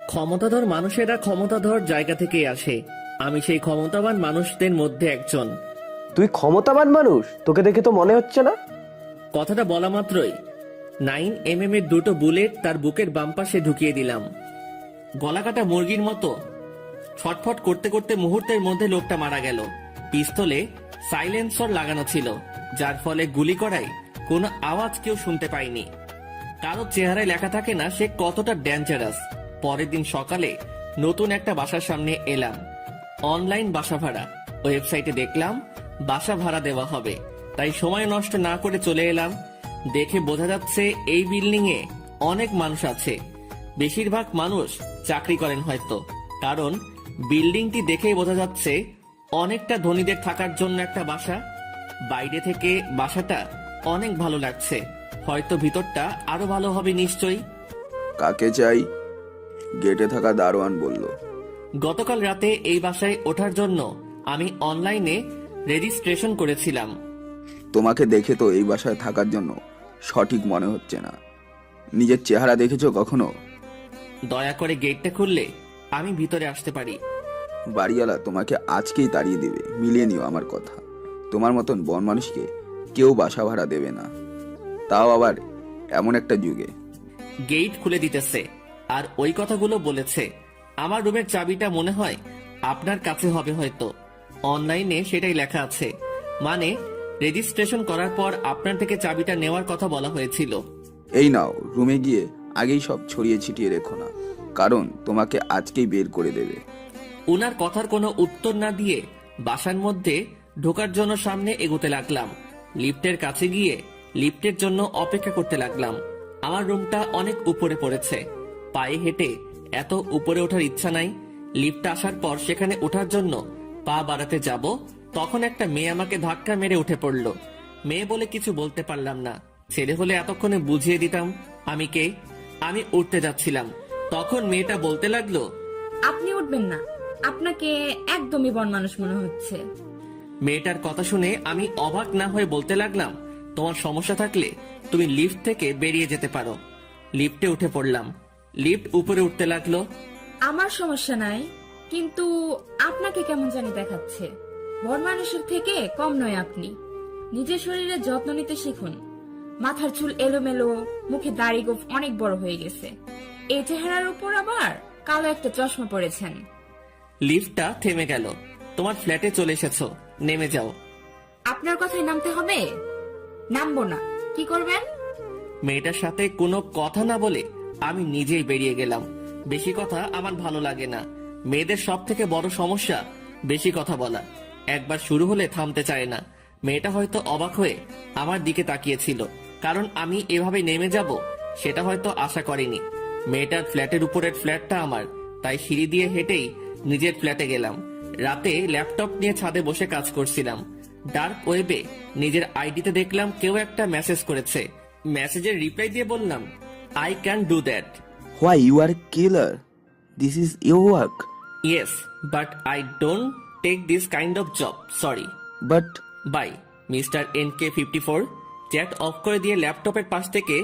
ক্ষমতাধর মানুষেরা ক্ষমতাধর জায়গা থেকেই আসে। আমি সেই ক্ষমতাবান মানুষদের মধ্যে একজন। তুই ক্ষমতাবান মানুষ? তোকে দেখে তো মনে হচ্ছে না। কথাটা বলা মাত্রই 9mm এর দুটো বুলেট তার বুকের বাম পাশে ঢুকিয়ে দিলাম। গলাকাটা মুরগির মতো ছটফট করতে করতে মুহূর্তের মধ্যে লোকটা মারা গেল। পিস্তলে সাইলেন্সর লাগানো ছিল, যার ফলে গুলি করায় কোনো আওয়াজ কেউ শুনতে পায়নি। কারো চেহারায় লেখা থাকে না সে কতটা ডেঞ্জারাস। পরের দিন সকালে নতুন একটা বাসার সামনে এলাম। অনলাইন বাসা ভাড়া ওয়েবসাইটে দেখলাম বাসা ভাড়া দেওয়া হবে, তাই সময় নষ্ট না করে চলে এলাম। দেখে বোঝা যাচ্ছে এই বিল্ডিং এ অনেক মানুষ আছে। বেশিরভাগ মানুষ চাকরি করেন হয়তো, কারণ বিল্ডিংটি দেখেই বোঝা যাচ্ছে অনেকটা ধনীদের থাকার জন্য একটা বাসা। বাইরে থেকে বাসাটা অনেক ভালো লাগছে, হয়তো ভিতরটা আরো ভালো হবে নিশ্চয়ই। কাকে চাই? গেটে থাকা দারোয়ান বলল। গতকাল রাতে এই বাসায় ওঠার জন্য আমি অনলাইনে রেজিস্ট্রেশন করেছিলাম। তোমাকে দেখে তো এই বাসায় থাকার জন্য সঠিক মনে হচ্ছে না। নিজের চেহারা দেখেছো কখনো? দয়া করে গেটটা খুললে আমি ভিতরে আসতে পারি। বাড়িওয়ালা তোমাকে আজকেই তাড়িয়ে দেবে, মিলিয়ে নিও আমার কথা। তোমার মতন বন মানুষকে কেউ বাসা ভাড়া দেবে না, তাও আবার এমন একটা যুগে। গেট খুলে দিতেছে আর ওই কথাগুলো বলেছে। আমার রুমের চাবিটা মনে হয় আপনার কাছে হবে হয়তো। অনলাইনে সেটাই লেখা আছে, মানে রেজিস্ট্রেশন করার পর আপনার থেকে চাবিটা নেওয়ার কথা বলা হয়েছিল। এই নাও, রুমে গিয়ে আগেই সব ছড়িয়ে ছিটিয়ে রেখো না, কারণ তোমাকে আজকেই বের করে দেবে। উনার কথার কোনো উত্তর না দিয়ে বাসার মধ্যে ঢোকার জন্য সামনে এগোতে লাগলাম। লিফটের কাছে গিয়ে লিফটের জন্য অপেক্ষা করতে লাগলাম। আমার রুমটা অনেক উপরে পড়েছে, পায়ে হেঁটে এত উপরে ওঠার ইচ্ছা নাই। লিফট আসার পর সেখানে ওঠার জন্য পা বাড়াতে যাব, তখন একটা মেয়ে আমাকে ধাক্কা মেরে উঠে পড়ল। মেয়ে বলে কিছু বলতে পারলাম না, ছেলে হলে এতক্ষণে বুঝিয়ে দিতাম আমি কে। আমি উঠতে যাচ্ছিলাম, তখন মেয়েটা বলতে লাগলো, আপনি উঠবেন না, আপনাকে একদমই বন মানুষ মনে হচ্ছে। মেয়েটার কথা শুনে আমি অবাক না হয়ে বলতে লাগলাম, তোমার সমস্যা থাকলে তুমি লিফট থেকে বেরিয়ে যেতে পারো। লিফটে উঠে পড়লাম। লিফট উপরে উঠতে লাগলো। আমার সমস্যা নাই, কিন্তু আপনাকে কেমন জানি দেখাচ্ছে। বন মানুষের থেকে কম নয় আপনি। নিজের শরীরের যত্ন নিতে শিখুন। মাথার চুল এলোমেলো, মুখে দাড়ি গোঁফ অনেক বড় হয়ে গেছে। এই চেহারার উপর আবার কালো একটা চশমা পরেছেন। লিফটটা থেমে গেল। তোমার ফ্ল্যাটে চলে এসেছো, নেমে যাও। আপনার কথায় নামতে হবে? নামবো না। কি করবেন? মেয়েটার সাথে কোনো কথা না বলে আমি নিজেই বেরিয়ে গেলাম। বেশি কথা আমার ভালো লাগে না। মেয়েদের সব থেকে বড় সমস্যা বেশি কথা বলা। একবার শুরু হলে থামতে চায় না। মেয়েটা হয়তো অবাক হয়ে আমার দিকে তাকিয়েছিল, কারণ আমি এভাবে নেমে যাব সেটা হয়তো আশা করেনি। মেয়েটার ফ্ল্যাটের উপরের ফ্ল্যাটটা আমার, তাই সিঁড়ি দিয়ে হেঁটেই নিজের ফ্ল্যাটে গেলাম। রাতে ল্যাপটপ নিয়ে ছাদে বসে কাজ করছিলাম। ডার্ক ওয়েবে নিজের আইডিতে দেখলাম কেউ একটা মেসেজ করেছে। মেসেজের রিপ্লাই দিয়ে বললাম, I can do that. Why you are killer? This is your work. Yes, but I don't take this kind of job, sorry. But bye mister NK54। Chat off করে দিয়ে ল্যাপটপের পাশ থেকে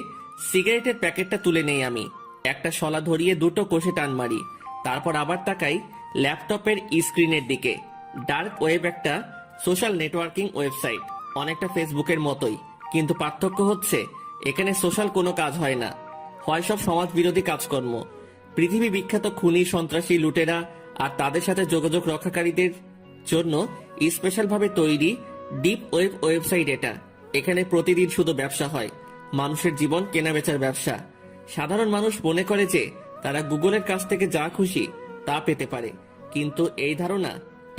সিগারেটের প্যাকেটটা তুলে নেই আমি। একটা শলা ধরিয়ে দুটো কষে টান মারি, তারপর আবার তাকাই ল্যাপটপের স্ক্রিনের দিকে। ডার্ক ওয়েব একটা সোশ্যাল নেটওয়ার্কিং ওয়েবসাইট, অনেকটা ফেসবুকের মতোই, কিন্তু পার্থক্য হচ্ছে এখানে সোশ্যাল কোনো কাজ হয় না, হয় সব সমাজ বিরোধী কাজকর্ম। পৃথিবী বিখ্যাত খুনি, সন্ত্রাসী, লুটেরা আর তাদের সাথে যোগাযোগ রক্ষাকারীদের জন্য স্পেশাল ভাবে তৈরি ডিপ ওয়েব ওয়েবসাইট এটা। এখানে প্রতিদিন শুধু ব্যবসা হয়, মানুষের জীবন কেনাবেচার ব্যবসা। সাধারণ মানুষ মনে করে যে তারা গুগলের কাছ থেকে যা খুশি তা পেতে পারে, কিন্তু এই ধারণা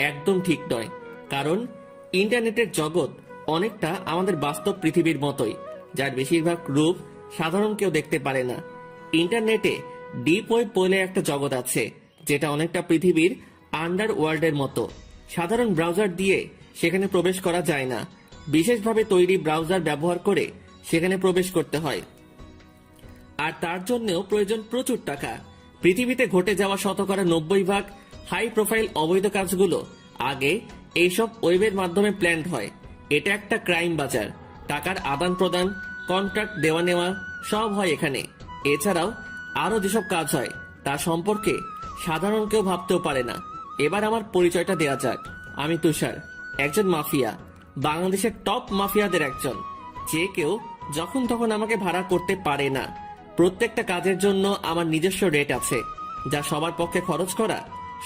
একদম ঠিক নয়। কারণ ইন্টারনেটের জগৎ অনেকটা আমাদের বাস্তব পৃথিবীর মতোই, যার বেশিরভাগ রূপ সাধারণ কেউ দেখতে পারে না। ইন্টারনেটে ডিপ ওয়েব বলে একটা জগৎ আছে, যেটা অনেকটা পৃথিবীর আন্ডার ওয়ার্ল্ডের মতো। সাধারণ ব্রাউজার দিয়ে সেখানে প্রবেশ করা যায় না, বিশেষভাবে তৈরি ব্রাউজার ব্যবহার করে সেখানে প্রবেশ করতে হয়, আর তার জন্যও প্রয়োজন প্রচুর টাকা। পৃথিবীতে ঘটে যাওয়া 90% হাই প্রোফাইল অবৈধ কাজগুলো আগে এইসব ওয়েবের মাধ্যমে প্ল্যান্ড হয়। এটা একটা ক্রাইম বাজার। টাকার আদান প্রদান, কন্ট্রাক্ট দেওয়া নেওয়া সব হয় এখানে। এছাড়াও আরো যেসব কাজ হয় তার সম্পর্কে সাধারণ কেউ ভাবতেও পারে না। এবার আমার পরিচয়টা দেয়া যাক। আমি তুষার, একজন মাফিয়া, বাংলাদেশের টপ মাফিয়াদের একজন। যে কেউ যখন তখন আমাকে ভাড়া করতে পারে না। প্রত্যেকটা কাজের জন্য আমার নিজস্ব রেট আছে, যা সবার পক্ষে খরচ করা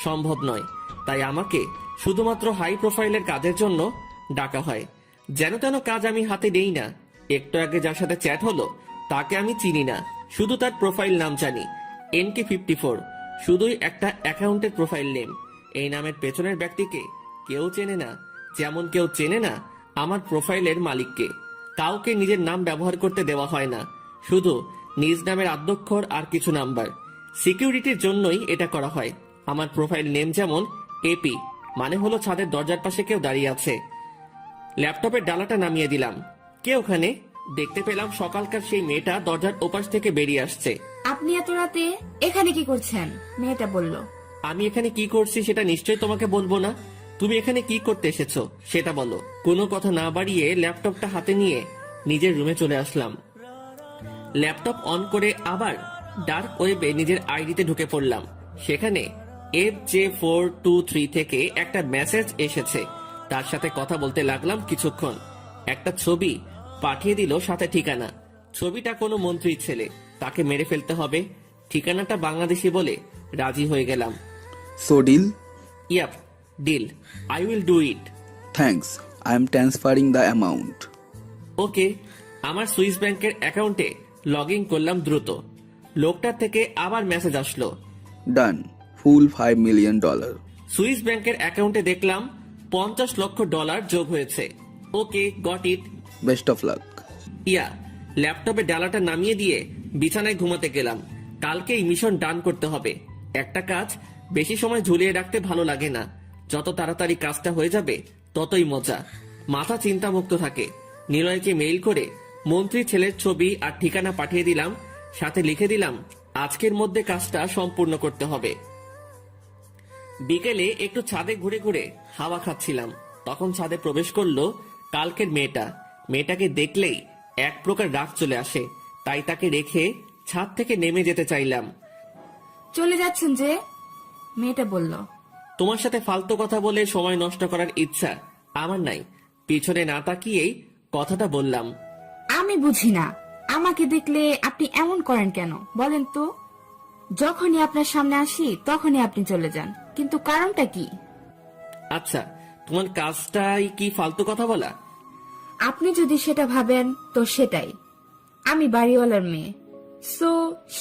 সম্ভব নয়। তাই আমাকে শুধুমাত্র হাই প্রোফাইলের কাজের জন্য ডাকা হয়। যেন তেন কাজ আমি হাতে নেই না। একটু আগে যার সাথে চ্যাট হলো তাকে আমি চিনি না, শুধু তার প্রোফাইল নাম জানি, NK54। শুধুই একটা অ্যাকাউন্টের প্রোফাইল নেম। এই নামের পেছনের ব্যক্তিকে কেউ চেনে না, যেমন কেউ চেনে না আমার প্রোফাইলের মালিককে। কাউকে নিজের নাম ব্যবহার করতে দেওয়া হয় না, শুধু নিজ নামের আদ্যক্ষর আর কিছু নাম্বার। সিকিউরিটির জন্যই এটা করা হয়। আমার প্রোফাইল নেম যেমন AP, মানে হলো ছাদের দরজার পাশে কেউ দাঁড়িয়ে আছে। ল্যাপটপের ডালাটা নামিয়ে দিলাম। কে ওখানে? দেখতে পেলাম সকালকার সেই মেয়েটা দরজার ওপাশ থেকে বেরিয়ে আসছে। আপনি এত রাতে এখানে কি করছেন? মেয়েটা বলল। আমি এখানে কি করছি সেটা নিশ্চয়ই তোমাকে বলবো না। তুমি এখানে কি করতে এসেছো সেটা বলো। কোনো কথা না বাড়িয়ে ল্যাপটপটা হাতে নিয়ে নিজের রুমে চলে আসলাম। ল্যাপটপ অন করে আবার ডার্ক ওয়েবে নিজের আইডিতে ঢুকে পড়লাম। সেখানে FJ423 থেকে একটা মেসেজ এসেছে। তার সাথে কথা বলতে লাগলাম কিছুক্ষণ। একটা ছবি পাঠিয়ে দিল, সাথে ঠিকানা। ছবিটা কোনো মন্ত্রীর ছেলে, তাকে মেরে ফেলতে হবে। ঠিকানাটা বাংলাদেশি বলে রাজি হয়ে গেলাম। So deal? Yep, deal. I will do it. Thanks, I am transferring the amount. Okay. আমার সুইস ব্যাংকের অ্যাকাউন্টে লগ ইন করলাম দ্রুত। লোকটার থেকে আবার মেসেজ আসলো। ডান, ফুল $5 million। সুইস ব্যাংকের অ্যাকাউন্টে দেখলাম $50 লক্ষ যোগ হয়েছে। Okay, got it. Best of luck. Yeah, ল্যাপটপে ডালাটা নামিয়ে দিয়ে বিছানায় ঘুমাতে গেলাম। কালকে এই মিশন ডান করতে হবে। একটা কাজ বেশি সময় ঝুলিয়ে রাখতে ভালো লাগে না। যত তাড়াতাড়ি কাজটা হয়ে যাবে ততই মজা। মাথা চিন্তামুক্ত থাকে। নিলয়কে মেইল করে মন্ত্রী ছেলের ছবি আর ঠিকানা পাঠিয়ে দিলাম, সাথে লিখে দিলাম আজকের মধ্যে কাজটা সম্পূর্ণ করতে হবে। বিকেলে একটু ছাদে ঘুরে ঘুরে হাওয়া খাচ্ছিলাম। তখন ছাদে প্রবেশ করলো কালকের মেয়েটা। মেয়েটাকে দেখলেই এক প্রকার রাগ চলে আসে, তাই তাকে রেখে ছাদ থেকে নেমে যেতে চাইলাম। চলে যাচ্ছেন যে? মেয়েটা বলল। তোমার সাথে ফালতু কথা বলে সময় নষ্ট করার ইচ্ছা আমার নাই। পিছনে না তাকিয়েই কথাটা বললাম। আমি বুঝি না, আমাকে দেখলে আপনি এমন করেন কেন বলেন তো? যখনই আপনার সামনে আসি তখনই আপনি চলে যান, কিন্তু কারণটা কি? আচ্ছা, তোমার কাজটাই কি ফালতু কথা বলা? আপনি যদি সেটা ভাবেন তো সেটাই। আমি বাড়িওয়ালার মেয়ে, সো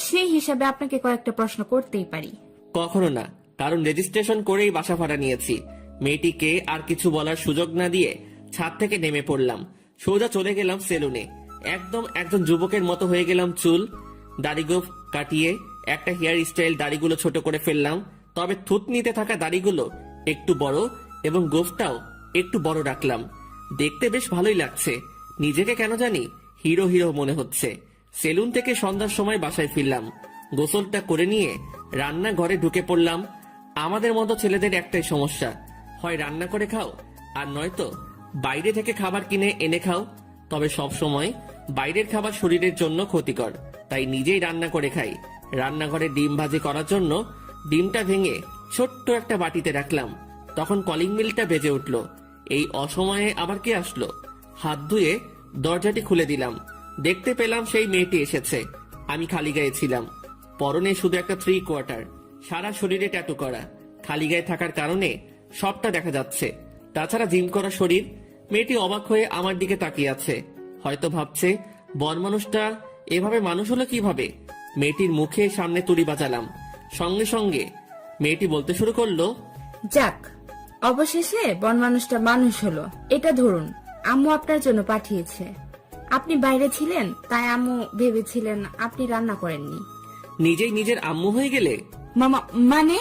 সেই হিসাবে আপনাকে কয়েকটা প্রশ্ন করতেই পারি। কখনো না, কারণ রেজিস্ট্রেশন করেই বাসা ভাড়া নিয়েছি। মেয়েটিকে আর কিছু বলার সুযোগ না দিয়ে ছাদ থেকে নেমে পড়লাম। সোজা চলে গেলাম সেলুনে। একদম একজন যুবকের মতো হয়ে গেলাম। চুল দাড়ি গোঁফ কাটিয়ে একটা হেয়ার স্টাইল, দাড়িগুলো ছোট করে ফেললাম। তবে থুতনিতে থাকা দাড়িগুলো একটু বড় এবং গোঁফটাও একটু বড় রাখলাম। দেখতে বেশ ভালোই লাগছে। নিজেকে কেন জানি হিরো হিরো মনে হচ্ছে। সেলুন থেকে সন্ধ্যার সময় বাসায় ফিরলাম। গোসলটা করে নিয়ে রান্নাঘরে ঢুকে পড়লাম। আমাদের মতো ছেলেদের একটাই সমস্যা, হয় রান্না করে খাও আর নয়তো বাইরে থেকে খাবার কিনে এনে খাও। তবে সব সময় বাইরের খাবার শরীরের জন্য ক্ষতিকর, তাই নিজেই রান্না করে খাই। রান্নাঘরে ডিম ভাজি করার জন্য ডিমটা ভেঙে ছোট্ট একটা বাটিতে রাখলাম। তখন কলিং বেলটা বেজে উঠল। এই অসময়ে আবার কে আসলো? হাত ধুয়ে দরজাটি খুলে দিলাম। দেখতে পেলাম সেই মেয়েটি এসেছে। আমি খালি গায়ে ছিলাম, পরনে শুধু একটা 3/4, সারা শরীরে ট্যাটু করা। খালি গায়ে থাকার কারণে সবটা দেখা যাচ্ছে, তাছাড়া জিম করা শরীর। মেয়েটি অবাক হয়ে আমার দিকে তাকিয়ে আছে, হয়তো ভাবছে বন মানুষটা এভাবে মানুষ হলো কিভাবে। মেয়েটির মুখে সামনে তুড়ি বাজালাম। সঙ্গে সঙ্গে মেয়েটি বলতে শুরু করলো, যাক, অবশেষে বন মানুষটা মানুষ হলো। এটা ধরুন, আম্মু আপনার জন্য পাঠিয়েছে। আপনি বাইরে ছিলেন, তাই আম্মু ভেবেছিলেন আপনি রান্না করেননি। নিজেই নিজের আম্মু হয়ে গেলে? মামা মানে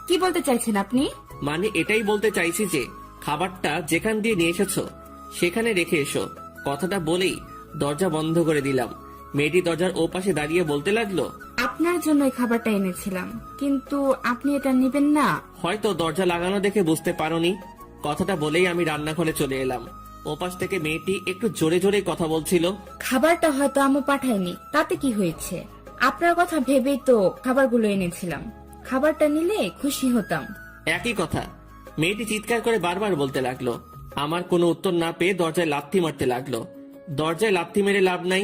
কি বলতে চাইছেন আপনি? মানে এটাই বলতে চাইছি যে খাবারটা যেখান দিয়ে নিয়ে এসেছো সেখানে রেখে এসো। কথাটা বলেই দরজা বন্ধ করে দিলাম। মেয়েটি দরজার ওপাশে দাঁড়িয়ে বলতে লাগলো, আপনার জন্য এই খাবারটা এনেছিলাম, কিন্তু আপনি এটা নেবেন না। হয়তো দরজা লাগানো দেখে বুঝতে পারোনি। কথাটা বলেই আমি রান্নাঘরে চলে এলাম। ওপাশ থেকে মেয়েটি একটু জোরে জোরে কথা বলছিল। খাবারটা হয়তো আম্মু পাঠায়নি, তাতে কি হয়েছে? আপনার কথা ভেবেই তো খাবারগুলো এনেছিলাম। খাবারটা নিলে খুশি হতাম। একই কথা। মেয়েটি চিৎকার করে বারবার বলতে লাগলো। আমার কোনো উত্তর না পেয়ে দরজায় লাথি মারতে লাগলো। দরজায় লাথি মেরে লাভ নাই,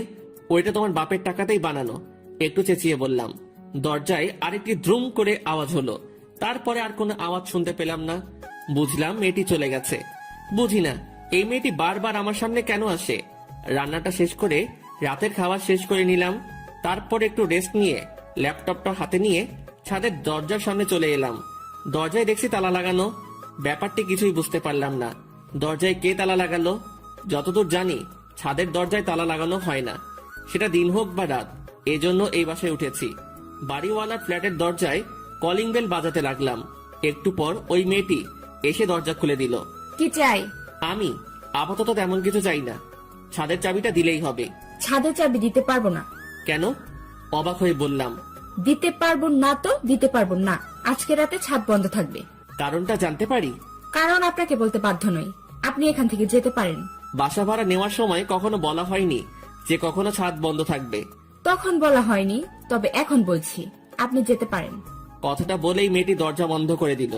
ওইটা তোমার বাপের টাকাতেই বানানো। একটু চেঁচিয়ে বললাম। দরজায় আরেকটি দ্রুম করে আওয়াজ হলো। তারপরে আর কোনো আওয়াজ শুনতে পেলাম না। বুঝলাম মেয়েটি চলে গেছে। বুঝি না এই মেয়েটি বারবার আমার সামনে কেন আসে। রান্নাটা শেষ করে রাতের খাবার শেষ করে নিলাম। তারপর একটু রেস্ট নিয়ে ল্যাপটপটা হাতে নিয়ে ছাদের দরজার সামনে চলে এলাম। দরজায় দেখছি তালা লাগানো। ব্যাপারটি কিছুই বুঝতে পারলাম না। দরজায় কে তালা লাগালো? যতদূর জানি ছাদের দরজায় তালা লাগানো হয় না, সেটা দিন হোক বা রাত। এজন্য এই বাসায় উঠেছি। বাড়িওয়ালার ফ্ল্যাটের দরজায় কলিং বেল বাজাতে লাগলাম। একটু পর ওই মেয়েটি এসে দরজা খুলে দিল। কি চাই? আমি আপাতত তেমন কিছু চাই না, ছাদের চাবিটা দিলেই হবে। ছাদের চাবি দিতে পারবো না। কেন? অবাক হয়ে বললাম। দিতে পারবো না তো দিতে পারবো না। আজকে রাতে ছাদ বন্ধ থাকবে। কারণটা জানতে পারি? কারণ আপনাকে বলতে বাধ্য নই। আপনি এখান থেকে যেতে পারেন। বাসা ভাড়া নেওয়ার সময় কখনো বলা হয়নি যে কখনো ছাদ বন্ধ থাকবে। তখন বলা হয়নি, তবে এখন বলছি আপনি যেতে পারেন। কথাটা বলেই মেয়েটি দরজা বন্ধ করে দিল।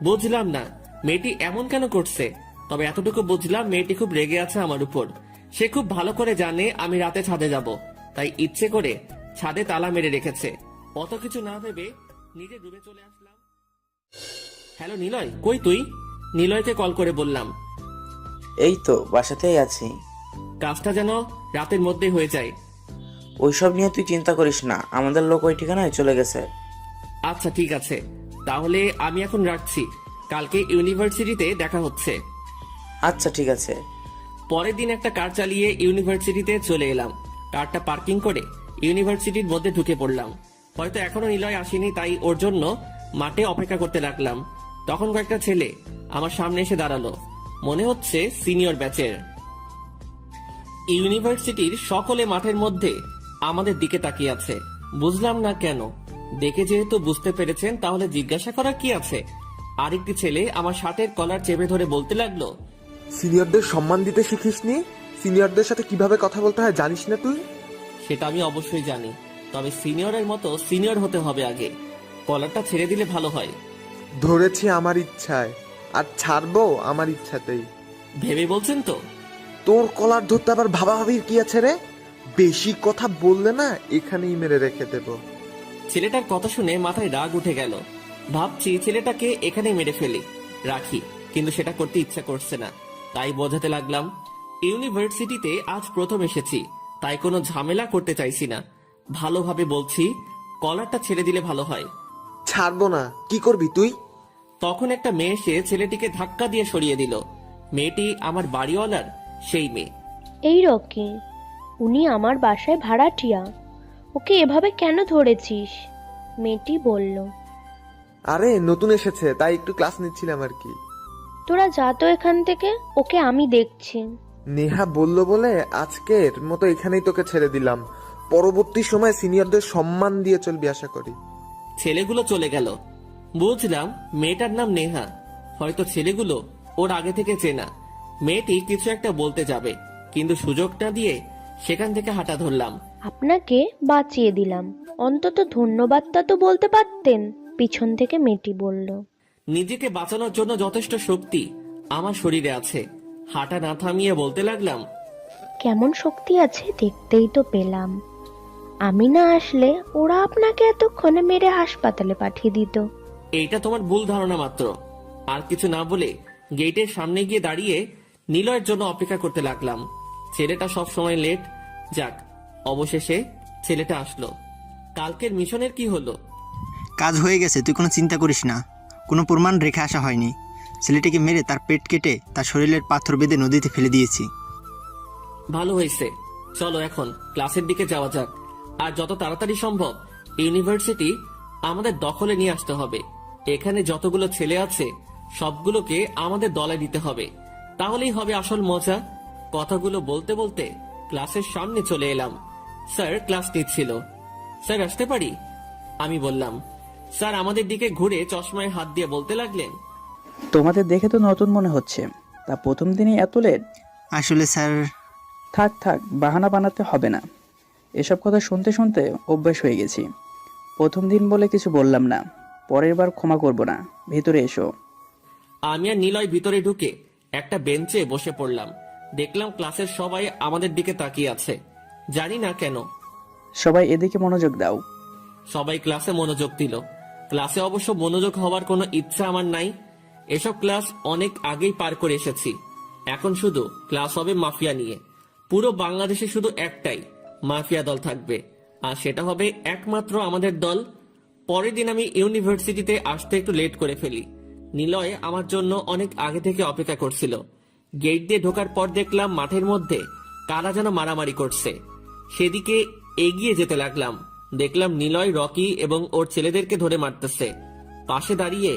বুঝলাম না মেয়েটি এমন কেন করছে, তবে এতটুকু বুঝলাম মেয়েটি খুব রেগে আছে আমার উপর। সে খুব ভালো করে জানে আমি রাতে ছাদে যাব, তাই ইচ্ছে করে ছাদে তালা মেরে রেখেছে। অত কিছু না ভেবে নিজে ডুবে চলে আসলাম। হ্যালো নিলয়, কই তুই? নিলয়কে কল করে বললাম। এই তো বাসাতেই আছি। কাজটা যেন রাতের মধ্যে হয়ে যায়। ওইসব নিয়ে তুই চিন্তা করিস না, আমাদের লোক ওই ঠিকানায় চলে গেছে। আচ্ছা ঠিক আছে, তাহলে আমি এখন রাখছি। কালকে ইউনিভার্সিটিতে দেখা হচ্ছে। আচ্ছা ঠিক আছে। পরের দিন একটা কার চালিয়ে ইউনিভার্সিটিতে চলে এলাম। কারটা পার্কিং করে ইউনিভার্সিটির মধ্যে ঢুকে পড়লাম। হয়তো এখনো নিলয় আসেনি, তাই ওর জন্য মাঠে অপেক্ষা করতে লাগলাম। তখন কয়েকটা ছেলে আমার সামনে এসে দাঁড়ালো। মনে হচ্ছে সিনিয়র ব্যাচের। ইউনিভার্সিটির সকলে মাঠের মধ্যে আমাদের দিকে তাকিয়ে আছে। বুঝলাম না কেন। দেখে যেহেতু বুঝতে পেরেছেন, তাহলে জিজ্ঞাসা করার কি আছে? আরেকটি ছেলে আমার শার্টের কলার চেপে ধরে বলতে লাগলো, সিনিয়রদের সম্মান দিতে শিখিসনি? সিনিয়রদের সাথে কিভাবে কথা বলতে হয় জানিস না তুই? সেটা আমি অবশ্যই জানি, তবে সিনিয়রের মতো সিনিয়র হতে হবে আগে। কলারটা ছেড়ে দিলে ভালো হয়। ধরেছি আমার ইচ্ছায়, আর ছাড়বো আমার ইচ্ছাতেই। ভেবে বলছেন তো? তোর কলার ধরতে আবার ভাবাভাবির কি আছে রে? বেশি কথা বললে না এখানেই মেরে রেখে দেব। ছেলেটার কথা শুনে মাথায় রাগ উঠে গেল। ভাবছি ছেলেটাকে এখানে মেরে ফেলি, রাখি, কিন্তু সেটা করতে ইচ্ছা করছে না। তাই বোঝাতে লাগলাম, ইউনিভার্সিটিতে আজ প্রথম এসেছি, তাই কোনো ঝামেলা করতে চাইছি না। ভালোভাবে বলছি, কলারটা ছেড়ে দিলে ভালো হয়। ছাড়বো না। কি করবি তুই? তখন একটা মেয়ে এসে ছেলেটিকে ধাক্কা দিয়ে সরিয়ে দিল। মেয়েটি আমার বাড়িওয়ালার সেই মেয়ে। এই রকি, উনি আমার বাসায় ভাড়াটিয়া। ওকে এভাবে কেন ধরেছিস? মেয়েটি বলল। আরে নতুন এসেছে, তাই একটু ক্লাস নিচ্ছিলাম আর কি। তোরা যা তো এখান থেকে, ওকে আমি দেখছি। নেহা বলল বলে আজকের মতো এখানেই তোকে ছেড়ে দিলাম। পরবর্তী সময় সিনিয়রদের সম্মান দিয়ে চলবি আশা করি। ছেলেগুলো চলে গেল। বুঝলাম মেয়েটার নাম নেহা। হয়তো ছেলেগুলো ওর আগে থেকে চেনা। মেয়েটি কিছু একটা বলতে যাবে, কিন্তু সুযোগ না দিয়ে সেখান থেকে হাঁটা ধরলাম। আপনাকে বাঁচিয়ে দিলাম, অন্তত ধন্যবাদটা তো বলতে পারতেন। পিছন থেকে মেয়েটি বলল। নিজেকে বাঁচানোর জন্য যথেষ্ট শক্তি আমার শরীরে আছে। হাঁটা না থামিয়ে বলতে লাগলাম, কেমন শক্তি আছে দেখতেই তো পেলাম। আমি না আসলে ওরা আপনাকে এতক্ষণে মেরে হাসপাতালে পাঠিয়ে দিত। এইটা তোমার ভুল ধারণা মাত্র। আর কিছু না বলে গেটের সামনে গিয়ে দাঁড়িয়ে নিলয়ের জন্য অপেক্ষা করতে লাগলাম। ছেলেটা সব সময় লেট। যাক, অবশেষে ছেলেটা আসলো। কালকের মিশনের কি হলো? কাজ হয়ে গেছে, তুই কোনো চিন্তা করিস না। কোনো প্রমাণ রেখে আসা হয়নি। ছেলেটিকে মেরে তার পেট কেটে তার শরীরের পাথর বেঁধে নদীতে ফেলে দিয়েছি। ভালো হয়েছে, চলো এখন ক্লাসের দিকে যাওয়া যাক। আর যত তাড়াতাড়ি সম্ভব ইউনিভার্সিটি আমাদের দখলে নিয়ে আসতে হবে। এখানে যতগুলো ছেলে আছে সবগুলোকে আমাদের দলে দিতে হবে, তাহলেই হবে আসল মজা। কথাগুলো বলতে বলতে ক্লাসের সামনে চলে এলাম। স্যার ক্লাস নিচ্ছিল। স্যার আসতে পারি? আমি বললাম। স্যার আমাদের দিকে ঘুরে চশমায় হাত দিয়ে বলতে লাগলেন, তোমাদের দেখে তো নতুন মনে হচ্ছে, তা প্রথম দিনই এত লেট? আসলে স্যার, থাক থাক, বাহানা বানাতে হবে না। এসব কথা শুনতে শুনতে অভ্যাস হয়ে গেছি। প্রথম দিন বলে কিছু বললাম না, পরের বার ক্ষমা করব না। ভেতরে এসো। আমি আর নিলয় ভিতরে ঢুকে একটা বেঞ্চে বসে পড়লাম। দেখলাম ক্লাসের সবাই আমাদের দিকে তাকিয়ে আছে, জানি না কেন। সবাই এদিকে মনোযোগ দাও। সবাই ক্লাসে মনোযোগ দিল। ক্লাসে অবশ্য মনোযোগ হওয়ার কোনো ইচ্ছা আমার নাই। এসব ক্লাস অনেক আগেই পার করে এসেছি। এখন শুধু ক্লাস হবে মাফিয়া নিয়ে। পুরো বাংলাদেশে শুধু একটাই মাফিয়া দল থাকবে, আর সেটা হবে একমাত্র আমাদের দল। পরের দিন আমি ইউনিভার্সিটিতে আসতে একটু লেট করে ফেলি। নিলয় আমার জন্য অনেক আগে থেকে অপেক্ষা করছিল। গেট দিয়ে ঢোকার পর দেখলাম মাঠের মধ্যে কারা যেন মারামারি করছে। সেদিকে এগিয়ে যেতে লাগলাম। দেখলাম নিলয় রকি এবং ওর ছেলেদেরকে ধরে মারতেছে। পাশে দাঁড়িয়ে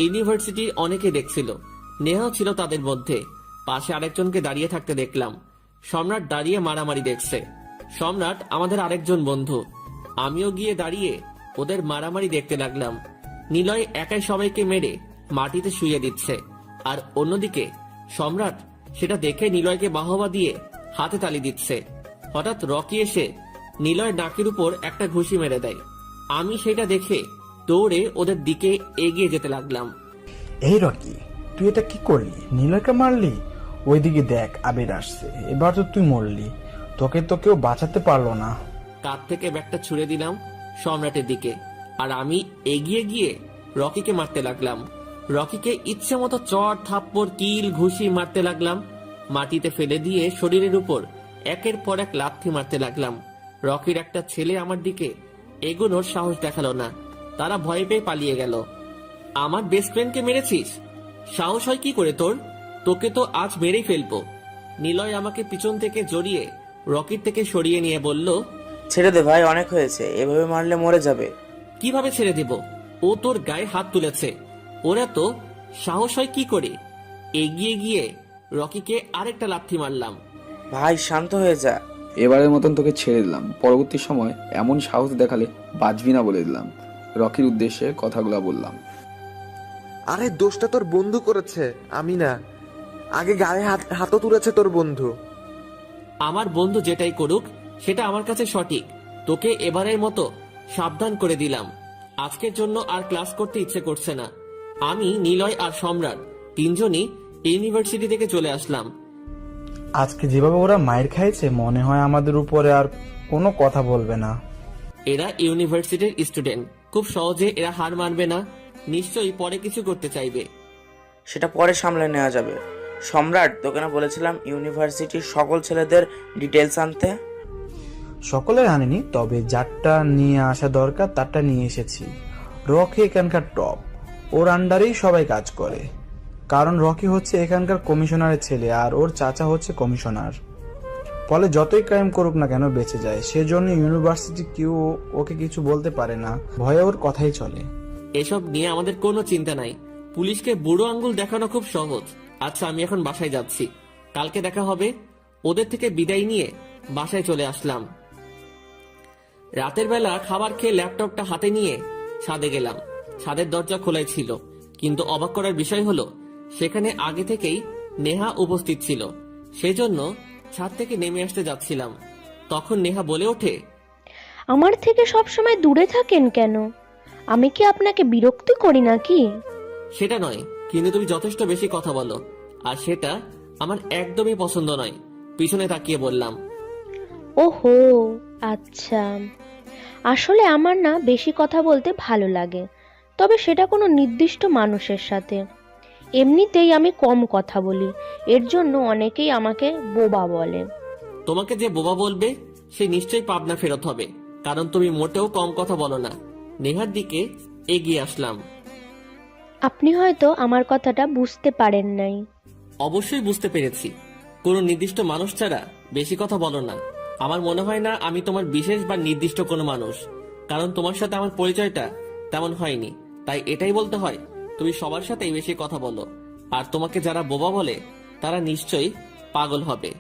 ইউনিভার্সিটির অনেকে দেখছিল, নেহাও ছিল তাদের মধ্যে। পাশে আরেকজনকে দাঁড়িয়ে থাকতে দেখলাম। সম্রাট দাঁড়িয়ে মারামারি দেখছে। সম্রাট আমাদের আরেকজন বন্ধু। আমিও গিয়ে দাঁড়িয়ে ওদের মারামারি দেখতে লাগলাম। নিলয় একাই সবাইকে মেরে মাটিতে শুইয়ে দিচ্ছে, আর অন্যদিকে সম্রাট সেটা দেখে নিলয়কে বাহবা দিয়ে হাতে তালি দিচ্ছে। হঠাৎ রকি এসে নিলয় নাকের উপর একটা ঘুষি মেরে দেয়। আমি সেটা দেখে দৌড়ে ওদের দিকে এগিয়ে যেতে লাগলাম। এই রকি, তুই এটা কি করলি? নিলয়কে মারলি? ওইদিকে দেখ, আবির আসছে। এবার তো তুই মরলি, তোকে তো কেউ বাঁচাতে পারলো না। কাঁধ থেকে ব্যাগটা ছুড়ে দিলাম সম্রাটের দিকে, আর আমি এগিয়ে গিয়ে রকিকে মারতে লাগলাম। রকিকে ইচ্ছে মতো চড় থাপ্পড় কিল ঘুষি মারতে লাগলাম। মাটিতে ফেলে দিয়ে শরীরের উপর একের পর এক লাথি মারতে লাগলাম। রকির একটা ছেলে আমার দিকে এগোনোর সাহস দেখালো না, তারা ভয় পেয়ে পালিয়ে গেল। আমার বেস্ট ফ্রেন্ডকে মেরেছিস? সাহস হয় কি করে তোর? তোকে তো আজ মেরেই ফেলবো। নিলয় আমাকে পিছন থেকে জড়িয়ে রকির থেকে সরিয়ে নিয়ে বলল, ছেড়ে দে ভাই, অনেক হয়েছে, এভাবে মারলে মরে যাবে। কিভাবে ছেড়ে দেব? ও তোর গায়ে হাত তুলেছে, ওরা তো সাহস হয় কি করে? এগিয়ে গিয়ে রকিকে আরেকটা লাথি মারলাম। ভাই শান্ত হয়ে যা। এবারের মতন তোকে ছেড়ে দিলাম, পরবর্তী সময় এমন সাহস দেখালে বাঁচবি না বলে দিলাম। রকির উদ্দেশ্যে কথাগুলো বললাম। আরে দোষটা তোর বন্ধু করেছে, আমি না। আগে গায়ে হাতও তুলেছে তোর বন্ধু। আমার বন্ধু যেটাই করুক সেটা আমার কাছে সঠিক। তোকে এবারের মতো সাবধান করে দিলাম। আজকের জন্য আর ক্লাস করতে ইচ্ছে করছে না। আমি, নিলয় আর সম্রাট তিনজনই ইউনিভার্সিটি থেকে চলে আসলাম। আজকে যেভাবে ওরা মায়ের খাইছে, মনে হয় আমাদের উপরে আর কোনো কথা বলবে না। এরা ইউনিভার্সিটির স্টুডেন্ট, খুব সহজে এরা হার মানবে না। নিশ্চয়ই পরে কিছু করতে চাইবে। সেটা পরে সামলে নেওয়া যাবে। সম্রাট, তোকে না বলেছিলাম ইউনিভার্সিটির সকল ছেলেদের ডিটেলস আনতে? সকলের আনিনি, তবে যারটা নিয়ে আসা দরকার তারটা নিয়ে এসেছি। রকি এখানকার টপ, ওর আন্ডারেই সবাই কাজ করে। কারণ রকি হচ্ছে এখানকার কমিশনারের ছেলে, আর ওর চাচা হচ্ছে কমিশনার। ফলে যতই ক্রাইম করুক না কেন বেঁচে যায়। সেজন্য ইউনিভার্সিটি কেউ ওকে কিছু বলতে পারে না, ভয়ে ওর কথাই চলে। এসব নিয়ে আমাদের কোনো চিন্তা নাই। পুলিশকে বুড়ো আঙ্গুল দেখানো খুব সহজ। আচ্ছা, আমি এখন বাসায় যাচ্ছি, কালকে দেখা হবে। ওদের থেকে বিদায় নিয়ে বাসায় চলে আসলাম। রাতের বেলা খাবার খেয়ে ল্যাপটপটা হাতে নিয়ে ছাদে গেলাম। ছাদের দরজা খোলাই ছিল, কিন্তু অবাক করার বিষয় হলো সেখানে আগে থেকেই নেহা উপস্থিত ছিল। সেজন্য ছাদ থেকে নেমে আসতে যাচ্ছিলাম, তখন নেহা বলে ওঠে, আমার থেকে সব সময় দূরে থাকেন কেন? আমি কি আপনাকে বিরক্তি করি নাকি? সেটা নয়, কিন্তু তুমি যথেষ্ট বেশি কথা বলো, আর সেটা আমার একদমই পছন্দ নয়। পিছনে তাকিয়ে বললাম, ওহো, আচ্ছা। আসলে আমার না বেশি কথা বলতে ভালো লাগে, তবে সেটা কোনো নির্দিষ্ট মানুষের সাথে। এমনিতেই আমি কম কথা বলি, এর জন্য অনেকেই আমাকে বোবা বলে। তোমাকে যে বোবা বলবে সে নিশ্চয়ই পাবনা ফেরত হবে, কারণ তুমি মোটেও কম কথা বলো না। নেহার দিকে এগিয়ে আসলাম। আপনি হয়তো আমার কথাটা বুঝতে পারেন নাই। অবশ্যই বুঝতে পেরেছি। কোনো নির্দিষ্ট মানুষ ছাড়া বেশি কথা বলো না। আমার মনে হয় না আমি তোমার বিশেষ বা নির্দিষ্ট কোনো মানুষ, কারণ তোমার সাথে আমার পরিচয়টা তেমন হয়নি। তাই এটাই বলতে হয়, তুমি সবার সাথেই বেশি কথা বলো, আর তোমাকে যারা বোবা বলে তারা নিশ্চয়ই পাগল হবে।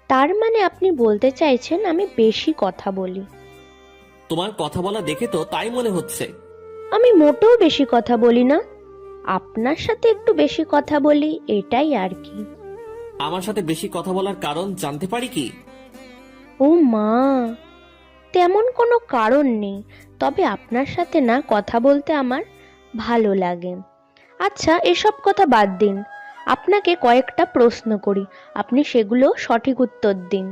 তার মানে আপনি বলতে চাইছেন আমি বেশি কথা বলি? তোমার কথা বলা দেখে তো তাই মনে হচ্ছে। আমি মোটেও বেশি কথা বলি না, আপনার সাথে একটু বেশি কথা বলি, এটাই আর কি। আমার সাথে বেশি কথা বলার কারণ জানতে পারি কি? ও মা, তেমন কোনো কারণ নেই, তবে আপনার সাথে না কথা বলতে আমার ভালো লাগে। আচ্ছা, এসব কথা বাদ দিন, আপনাকে কয়েকটা প্রশ্ন করি, আপনি সেগুলো সঠিক উত্তর দিন।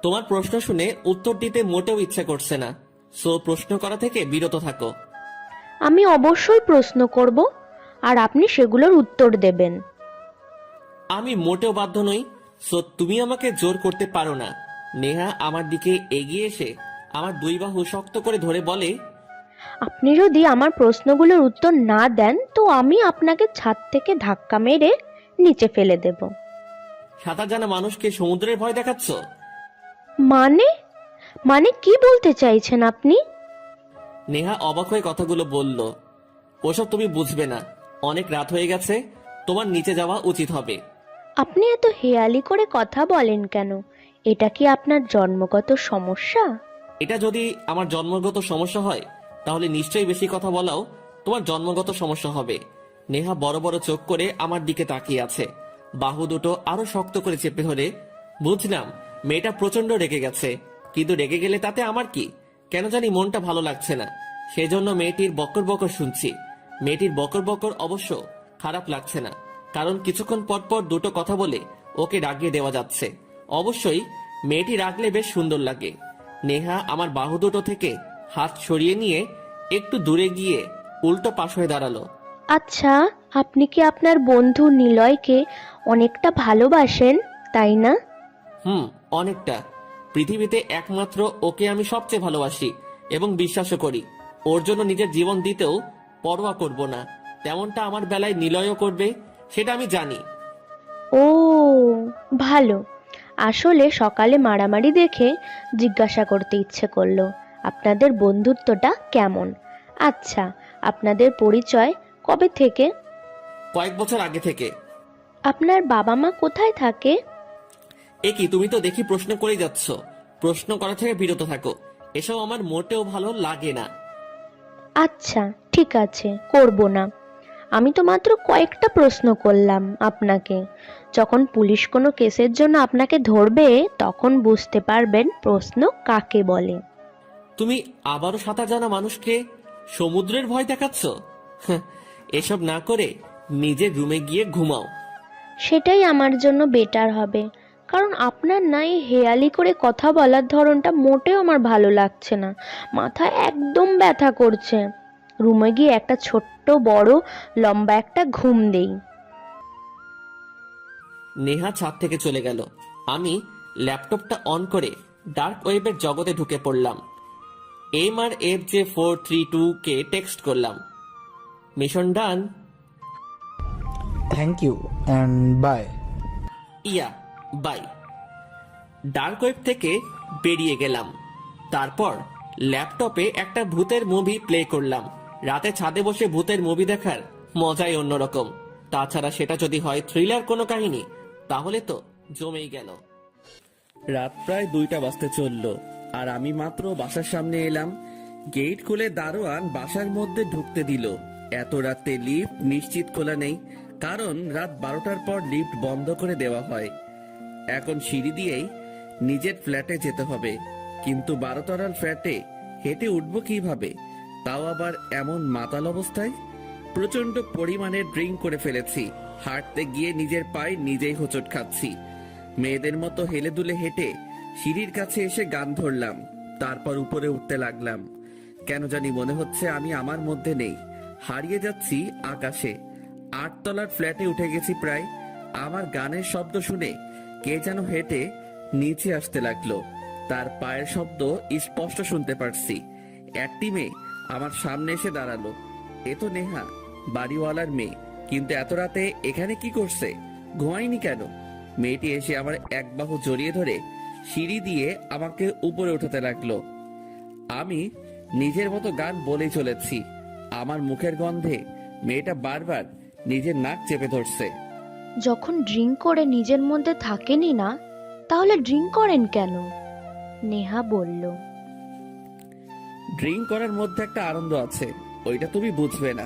তোমার প্রশ্ন শুনে উত্তর দিতে মোটেও ইচ্ছা করছে না, সো প্রশ্ন করা থেকে বিরত থাকো। আমি অবশ্যই প্রশ্ন করব, আর আপনি সেগুলোর উত্তর দেবেন। আমি মোটেও বাধ্য নই, সো তুমি আমাকে জোর করতে পারো না। নেহা আমার দিকে এগিয়ে এসে আমার দুই বাহু শক্ত করে ধরে বলে, আপনি যদি আমার প্রশ্নগুলোর উত্তর না দেন তো আমি আপনাকে ছাদ থেকে ধাক্কা মেরে নিচে ফেলে দেব। সাঁতার জানা মানুষকে সমুদ্রের ভয় দেখাচ্ছ? মানে মানে কি বলতে চাইছেন আপনি? নেহা অবাক হয়ে কথাগুলো বলল, ওসব তুমি বুঝবে না, অনেক রাত হয়ে গেছে, তোমার নিচে যাওয়া উচিত হবে। আপনি এত হেয়ালি করে কথা বলেন কেন? এটা কি আপনার জন্মগত সমস্যা? এটা যদি আমার জন্মগত সমস্যা হয় তাহলে নিশ্চয়ই বেশি কথা বলাও তোমার জন্মগত সমস্যা হবে। নেহা বড় বড় চোখ করে আমার দিকে তাকিয়ে আছে, বাহু দুটো আরো শক্ত করে চেপে ধরে। বুঝলাম মেয়েটা প্রচন্ড রেগে গেছে, কিন্তু রেগে গেলে তাতে আমার কি? কেন জানি মনটা ভালো লাগছে না, সেজন্য মেয়েটির বকর বকর শুনছি। মেয়েটির বকর বকর অবশ্য খারাপ লাগছে না, কারণ কিছুক্ষণ পর পর দুটো কথা বলে ওকে রাগিয়ে দেওয়া যাচ্ছে। অবশ্যই মেয়েটি রাগলে বেশ সুন্দর লাগে। নেহা আমার বাহু দুটো থেকে হাত সরিয়ে নিয়ে একটু দূরে গিয়ে উল্টো পাশ হয়ে দাঁড়ালো। আচ্ছা, আপনি কি আপনার বন্ধু নিলয়কে অনেকটা ভালোবাসেন, তাই না? অনেকটা। পৃথিবীতে একমাত্র ওকে আমি সবচেয়ে ভালোবাসি এবং বিশ্বাসও করি। ওর জন্য নিজের জীবন দিতেও পরোয়া করব না, তেমনটা আমার বেলায় নিলয়ও করবে, সেটা আমি জানি। ও, ভালো। আসলে সকালে মারামারি দেখে জিজ্ঞাসা করতে ইচ্ছে করলো আপনাদের বন্ধুত্বটা কেমন। আচ্ছা, আপনাদের পরিচয় কবে থেকে? কয়েক বছর আগে থেকে। আপনার বাবা মা কোথায় থাকে? এ কি, তুমি তো দেখি প্রশ্ন করেই যাচ্ছ। প্রশ্ন করা থেকে বিরত থাকো, এসব আমার মোটেও ভালো লাগে না। আচ্ছা, ঠিক আছে, করব না। আমি তো মাত্র কয়েকটা প্রশ্ন করলাম আপনাকে। যখন পুলিশ কোনো কেসের জন্য আপনাকে ধরবে তখন বুঝতে পারবেন প্রশ্ন কাকে বলে। তুমি আবারও সাঁতার জানা মানুষকে সমুদ্রের ভয় দেখাচ্ছ? এসব না করে নিজের রুমে গিয়ে ঘুমাও। সেটাই আমার জন্য বেটার হবে, কারণ আপনার না এই হেয়ালি করে কথা বলার ধরনটা মোটেও আমার ভালো লাগছে না। মাথা একদম ব্যথা করছে। রুমে গিয়ে একটা ছোট্ট বড় লম্বা একটা ঘুম দেই। নেহা ছাদ থেকে চলে গেল। আমি ল্যাপটপটা অন করে ডার্ক ওয়েবের জগতে ঢুকে পড়লাম। MRFJ432 টেক্সট করলাম, mission done. Thank you and bye. Yeah, bye. Dark web থেকে বেরিয়ে গেলাম। তারপর ল্যাপটপে একটা ভূতের মুভি প্লে করলাম। রাতে ছাদে বসে ভূতের মুভি দেখার মজাই অন্যরকম। তাছাড়া সেটা যদি হয় থ্রিলার কোনো কাহিনী, তাহলে তো জমেই গেল। রাত প্রায় 2টা বাজতে চললো, আর আমি মাত্র বাসার সামনে এলাম। গেট খুলে দারোয়ান বাসার মধ্যে ঢুকতে দিল। এত রাতে লিফট নিশ্চিত খোলা নেই, কারণ রাত 12টার পর লিফট বন্ধ করে দেওয়া হয়। এখন সিঁড়ি দিয়েই নিজের ফ্ল্যাটে যেতে হবে, কিন্তু 12 তলার ফ্ল্যাটে হেঁটে উঠবো কিভাবে, তাও আবার এমন মাতাল অবস্থায়। প্রচন্ড পরিমাণে ড্রিঙ্ক করে ফেলেছি, হাঁটতে গিয়ে নিজের পায়ে নিজেই হোঁচট খাচ্ছি। মেয়েদের মতো হেলে দুলে হেঁটে সিঁড়ির কাছে এসে গান ধরলাম, তারপর উপরে উঠতে লাগলাম। কেন জানি মনে হচ্ছে আমি আমার মধ্যে নেই, হারিয়ে যাচ্ছি আকাশে। 8 তলার ফ্ল্যাটে উঠে গেছি প্রায়। আমার গানের শব্দ শুনে কে যেন হেঁটে নিচে আসতে লাগলো, তার পায়ের শব্দ স্পষ্ট শুনতে পারছি। একটি মেয়ে আমার সামনে এসে দাঁড়ালো। এ তো নেহা, বাড়িওয়ালার মেয়ে, কিন্তু এত রাতে এখানে কি করছে? ঘুমায়নি কেন? মেয়েটি এসে আমার এক বাহু জড়িয়ে ধরে সিঁড়ি দিয়ে আমাকে উপরে উঠাতে লাগলো। আমি নিজের মতো গান বলেই চলেছি। আমার মুখের গন্ধে মেয়েটা বারবার নিজের নাক চেপে ধরছে। যখন ড্রিঙ্ক করে নিজের মধ্যে থাকেনি না, তাহলে ড্রিঙ্ক করেন কেন? নেহা বলল। ড্রিঙ্ক করার মধ্যে একটা আনন্দ আছে, ওইটা তুমি বুঝবে না।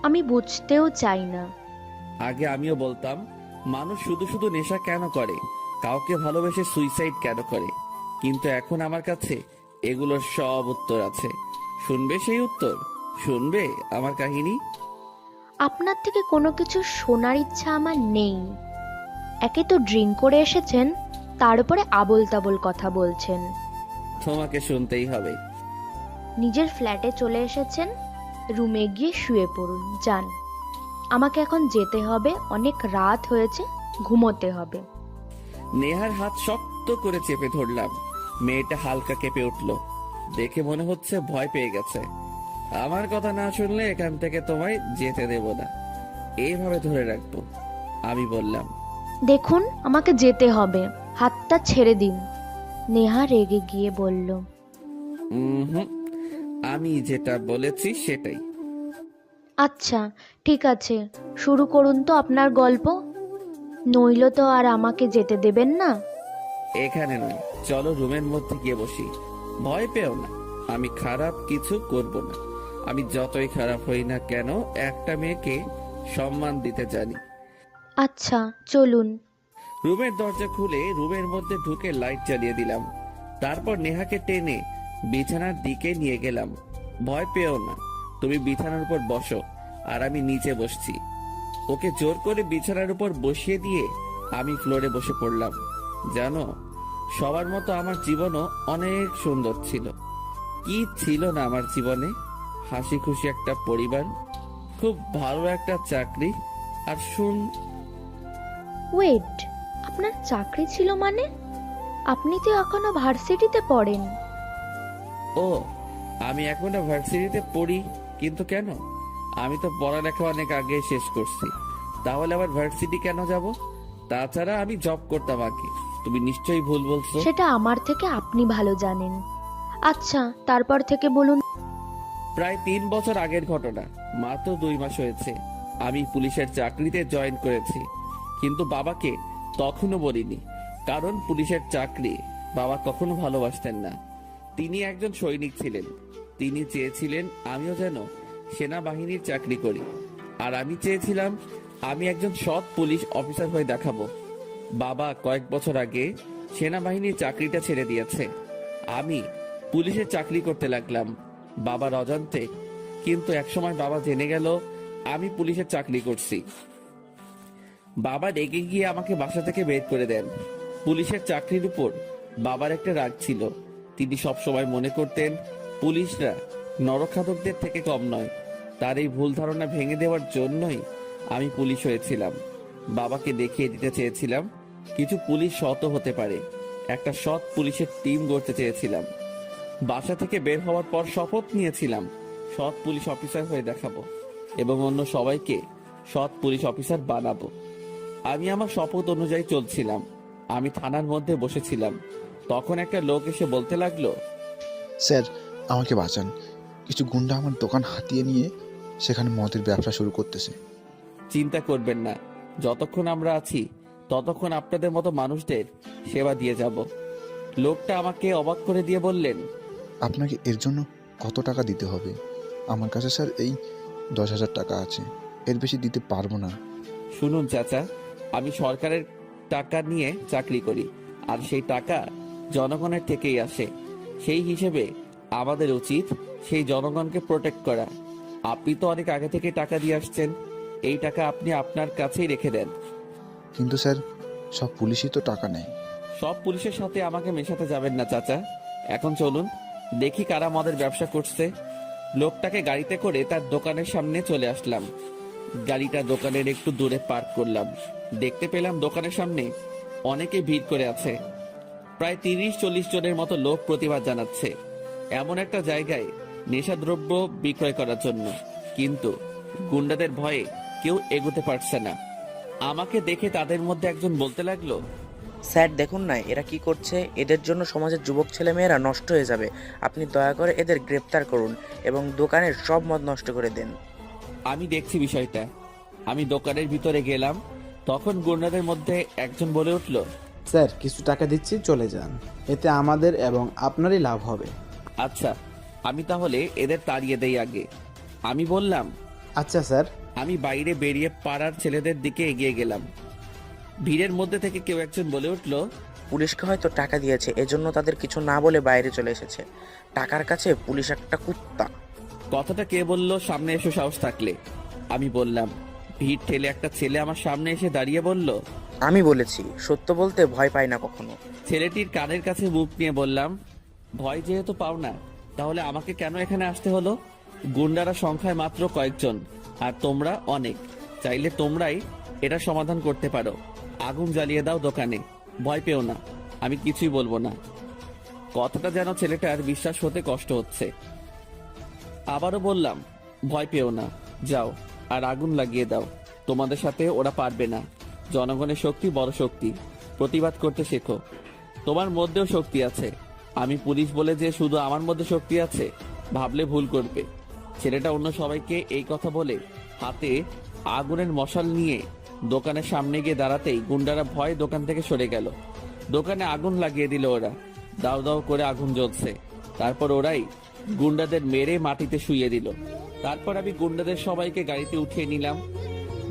আমি বুঝতেও চাই না। আগে আমিও বলতাম মানুষ শুধু শুধু নেশা কেন করে, কাউকে ভালোবেসে সুইসাইড কেন করে, কিন্তু এখন আমার কাছে এগুলোর সব উত্তর আছে। শুনবে সেই উত্তর? শুনবে আমার কাহিনী? আপনার থেকে কোনো কিছু শোনার ইচ্ছা আমার নেই। একে তো ড্রিঙ্ক করে এসেছেন, তার উপরে আবোল তাবোল কথা বলছেন। তোমাকে শুনতেই হবে। নিজের ফ্ল্যাটে চলে এসেছেন, রুমে গিয়ে শুয়ে পড়ুন যান। আমাকে এখন যেতে হবে, অনেক রাত হয়েছে, ঘুমোতে হবে। নেহার হাত শক্ত করে চেপে ধরলাম। মেয়েটা হালকা কেঁপে উঠল। দেখে মনে হচ্ছে ভয় পেয়ে গেছে। আমার কথা না শুনলে এখান থেকে তোমায় যেতে দেব না, এইভাবে ধরে রাখবো। আমি বললাম, দেখুন আমাকে যেতে হবে, হাতটা ছেড়ে দিন। নেহা রেগে গিয়ে বলল, হুম, আমি যেটা বলেছি সেটাই। আচ্ছা ঠিক আছে, শুরু করুন তো আপনার গল্প, নইলে তো আর আমাকে যেতে দেবেন না। এখানে নয়, চলো রুমের মধ্যে গিয়ে বসি। ভয় পেও না, আমি খারাপ কিছু করব না। আমি যতই খারাপ হই না কেন, একটা মেয়েকে সম্মান দিতে জানি। আচ্ছা চলুন। রুমের দরজা খুলে রুমের মধ্যে ঢুকে লাইট জ্বালিয়ে দিলাম। তারপর নেহাকে টেনে বিছানার দিকে নিয়ে গেলাম। ভয় পেও না, তুমি বিছানার উপর বসো আর আমি নিচে বসছি। ওকে জোর করে বিছানার উপর বসিয়ে দিয়ে আমি ফ্লোরে বসে পড়লাম। জানো, সবার মতো আমার জীবনও অনেক সুন্দর ছিল। কি ছিল না আমার জীবনে? হাসি খুশি একটা পরিবার, খুব ভালো একটা চাকরি, আর ওয়েট, আপনার চাকরি ছিল মানে? আপনি তো এখনো ভার্সিটিতে পড়েন। ও, আমি এখনো ভার্সিটিতে পড়ি, কিন্তু কেন? আমি তো পড়ালেখা অনেক আগে শেষ করছি, তাহলে আবার ভার্সিটি কেন যাব? তাছাড়া আমি জব করতাম আগে। তুমি নিশ্চয়ই ভুল বলছো। সেটা আমার থেকে আপনি ভালো জানেন। আচ্ছা তারপর থেকে বলুন। প্রায় 3 বছর আগের ঘটনা, মাত্র 2 মাস হয়েছে। আমি পুলিশের চাকরিতে জয়েন করেছি, কিন্তু বাবাকে তখনও বলিনি, কারণ পুলিশের চাকরি বাবা কখনো ভালোবাসতেন না। তিনি একজন সৈনিক ছিলেন। তিনি চেয়েছিলেন আমিও যেন সেনাবাহিনীর চাকরি করি, আর আমি চেয়েছিলাম আমি একজন সৎ পুলিশ অফিসার হয়ে দেখাবো। বাবা কয়েক বছর আগে সেনাবাহিনীর চাকরিটা ছেড়ে দিয়েছে। আমি পুলিশের চাকরি করতে লাগলাম বাবার অজান্তে। কিন্তু একসময় বাবা জেনে গেল আমি পুলিশের চাকরি করছি। বাবা রেগে গিয়ে আমাকে বাসা থেকে বের করে দেন। পুলিশের চাকরির উপর বাবার একটা রাগ ছিল। তিনি সবসময় মনে করতেন পুলিশরা নরখাদকদের থেকে কম নয়। তার এই ভুল ধারণা ভেঙে দেওয়ার জন্যই আমি পুলিশ হয়েছিলাম। বাবাকে দেখিয়ে দিতে চেয়েছিলাম কিছু পুলিশ সৎ হতে পারে। একটা সৎ পুলিশের টিম গড়তে চেয়েছিলাম। বাসা থেকে বের হওয়ার পর শপথ নিয়েছিলাম সৎ পুলিশ অফিসার হয়ে দেখাবো এবং অন্য সবাইকে সৎ পুলিশ অফিসার বানাবো। আমি আমার শপথ অনুযায়ী চলছিলাম। আমি থানার মধ্যে বসেছিলাম। তখন একটা লোক এসে বলতে লাগলো, স্যার আমাকে বাঁচান, কিছু গুন্ডা আমার দোকান হাতিয়ে নিয়ে সেখানে মদের ব্যবসা শুরু করতেছে। চিন্তা করবেন না, যতক্ষণ আমরা আছি ততক্ষণ আপনাদের মতো মানুষদের সেবা দিয়ে যাব। লোকটা আমাকে অবাক করে দিয়ে বললেন, আপনাকে এর জন্য কত টাকা দিতে হবে? আমার কাছে স্যার এই 10,000 টাকা আছে, এর বেশি দিতে পারবো না। শুনুন চাচা, আমি সরকারের টাকা নিয়ে চাকরি করি, আর সেই টাকা জনগণের থেকেই আসে। সেই হিসেবে আমাদের উচিত সেই জনগণকে প্রোটেক্ট করা। আপনি তো অনেক আগে থেকে টাকা দিয়ে আসছেন, এই টাকা আপনি আপনার কাছেই রেখে দেন। কিন্তু স্যার সব পুলিশই তো টাকা নেয়। সব পুলিশের সাথে আমাকে মেশাতে যাবেন না চাচা। এখন চলুন দেখি কারা মদের ব্যবসা করছে। লোকটাকে গাড়িতে করে তার দোকানের সামনে চলে আসলাম। গাড়িটা দোকানের একটু দূরে পার্ক করলাম। দেখতে পেলাম দোকানের সামনে অনেকে ভিড় করে আছে। প্রায় 30-40 জনের মতো লোক প্রতিবাদ জানাচ্ছে এমন একটা জায়গায় নেশাদ্রব্য বিক্রয় করার জন্য, কিন্তু গুন্ডাদের ভয়ে কেউ এগোতে পারছে না। আমাকে দেখে তাদের মধ্যে একজন বলতে লাগলো, স্যার দেখুন না এরা কি করছে, এদের জন্য সমাজের যুবক ছেলেমেয়েরা নষ্ট হয়ে যাবে। আপনি দয়া করে এদের গ্রেপ্তার করুন এবং দোকানের সব মদ নষ্ট করে দেন। আমি দেখছি বিষয়টা। আমি দোকানের ভিতরে গেলাম। তখন গুন্ডাদের মধ্যে একজন বলে উঠল, স্যার কিছু টাকা দিচ্ছি, চলে যান, এতে আমাদের এবং আপনারই লাভ হবে। আচ্ছা, আমি তাহলে এদের তাড়িয়ে দেই আগে। আমি বললাম, আচ্ছা স্যার। আমি বাইরে বেরিয়ে পাড়ার ছেলেদের দিকে এগিয়ে গেলাম। ভিড়ের মধ্যে থেকে কেউ একজন বলে উঠল, পুলিশকে হয়তো টাকা দিয়েছে, এজন্য তাদের কিছু না বলে বাইরে চলে এসেছে। টাকার কাছে পুলিশ একটা কুত্তা। কথাটা কে বলল সামনে এসে সাহস থাকলে? আমি বললাম। ভিড় ঠেলে একটা ছেলে আমার সামনে এসে দাঁড়িয়ে বলল। আমি বলেছি, সত্য বলতে ভয় পাই না কখনো। ছেলেটির কানের কাছে মুখ নিয়ে বললাম, ভয় যেহেতু পাও না, তাহলে আমাকে কেন এখানে আসতে হলো? গুন্ডারা সংখ্যায় মাত্র কয়েকজন, আর তোমরা অনেক। চাইলে তোমরাই এটা সমাধান করতে পারো। আগুন জ্বালিয়ে দাও দোকানে, ভয় পেও না, আমি কিছুই বলবো না। কথাটা যেন ছেলেটার বিশ্বাস হতে কষ্ট হচ্ছে। আবারও বললাম, ভয় পেও না, যাও আর আগুন লাগিয়ে দাও। তোমাদের সাথে ওরা পারবে না। জনগণের শক্তি বড় শক্তি, প্রতিবাদ করতে শেখো। তোমার মধ্যেও শক্তি আছে। আমি পুলিশ বলে যে শুধু আমার মধ্যে শক্তি আছে ভাবলে ভুল করবে। ছেলেটা অন্য সবাইকে এই কথা বলে হাতে আগুনের মশাল নিয়ে দোকানের সামনে গিয়ে দাঁড়াতেই গুন্ডারা ভয়ে দোকান থেকে সরে গেল। দোকানে আগুন লাগিয়ে দিল ওরা। দাও দাও করে আগুন জ্বলছে। তারপর ওরাই গুন্ডাদের মেরে মাটিতে শুইয়ে দিল। তারপর আমি গুন্ডাদের সবাইকে গাড়িতে উঠিয়ে নিলাম।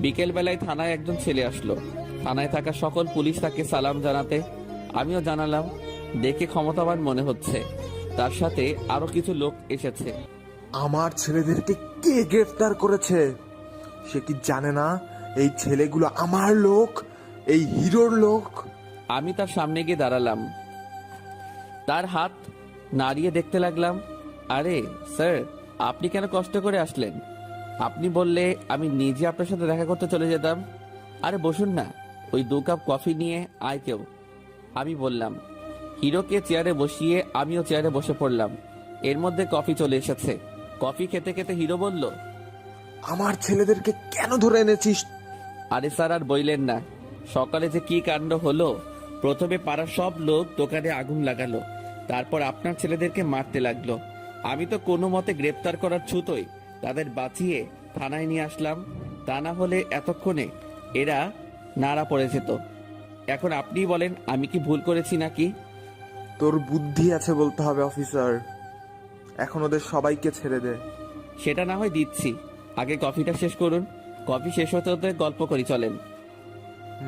বিকেল বেলায় থানায় একজন ছেলে আসলো। থানায় থাকা সকল পুলিশ তাকে সালাম জানাতে আমিও জানালাম। দেখে ক্ষমতাবান মনে হচ্ছে। তার সাথে আরো কিছু লোক এসেছে। আমার ছেলেদেরকে কে গ্রেফতার করেছে? সে কি জানে না এই ছেলেগুলো আমার লোক, এই হিরোর লোক? আমি তার সামনে গিয়ে দাঁড়ালাম। তার হাত নাড়িয়ে দেখতে লাগলাম। আরে স্যার, আপনি কেন কষ্ট করে আসলেন? আপনি বললে আমি নিজে আপনার সাথে দেখা করতে চলে যেতাম। আরে বসুন না, ওই 2 কাপ কফি নিয়ে আয় কেউ। আমি বললাম। হিরোকে চেয়ারে বসিয়ে আমিও চেয়ারে বসে পড়লাম। এর মধ্যে কফি চলে এসেছে। কফি খেতে খেতে হিরো বলল, আমার ছেলেদেরকে কেন ধরে এনেছিস? আরে স্যার আর বইলেন না, সকালে যে কি কাণ্ড হলো। প্রথমে পাড়ার সব লোক দোকানে আগুন লাগালো, তারপর আপনার ছেলেদেরকে মারতে লাগলো। আমি তো কোনো মতে গ্রেপ্তার করার ছুতোই তাদের বাঁচিয়ে থানায় নিয়ে আসলাম। তা না হলে এতক্ষণে এরা নাড়া পড়ে যেত। এখন আপনিই বলেন, আমি কি ভুল করেছি নাকি? তোর বুদ্ধি আছে বলতে হবে অফিসার। এখন ওদের সবাইকে ছেড়ে দে। সেটা না হয় দিচ্ছি, আগে কফিটা শেষ করুন। কফি শেষ হতে হতে গল্প করি চলেন।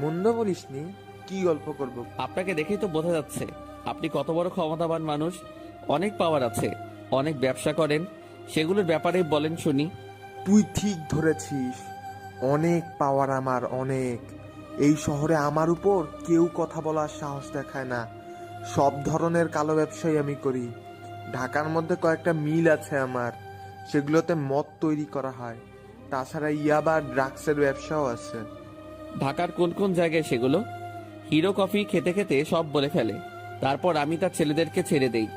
মন্দ বলিসনি, কি গল্প করব? আপনাকে দেখেই তো বোঝা যাচ্ছে আপনি কত বড় ক্ষমতাবান মানুষ। অনেক পাওয়ার আছে, অনেক ব্যবসা করেন, সেগুলোর ব্যাপারে বলেন শুনি। তুই ঠিক ধরেছিস, অনেক পাওয়ার আমার, অনেক। এই শহরে আমার উপর কেউ কথা বলার সাহস দেখায় না। সব ধরনের কালো ব্যবসাই আমি করি। ঢাকার মধ্যে কয়েকটা মিল আছে আমার, সেগুলোতে মদ তৈরি করা হয়। তাছাড়া ইয়াবা ড্রাগসের ব্যবসাও আছে। ঢাকার কোন কোন জায়গায় সেগুলো? হিরো কফি খেতে খেতে সব বলে ফেলে। তারপর আমি তার ছেলেদেরকে ছেড়ে দেই।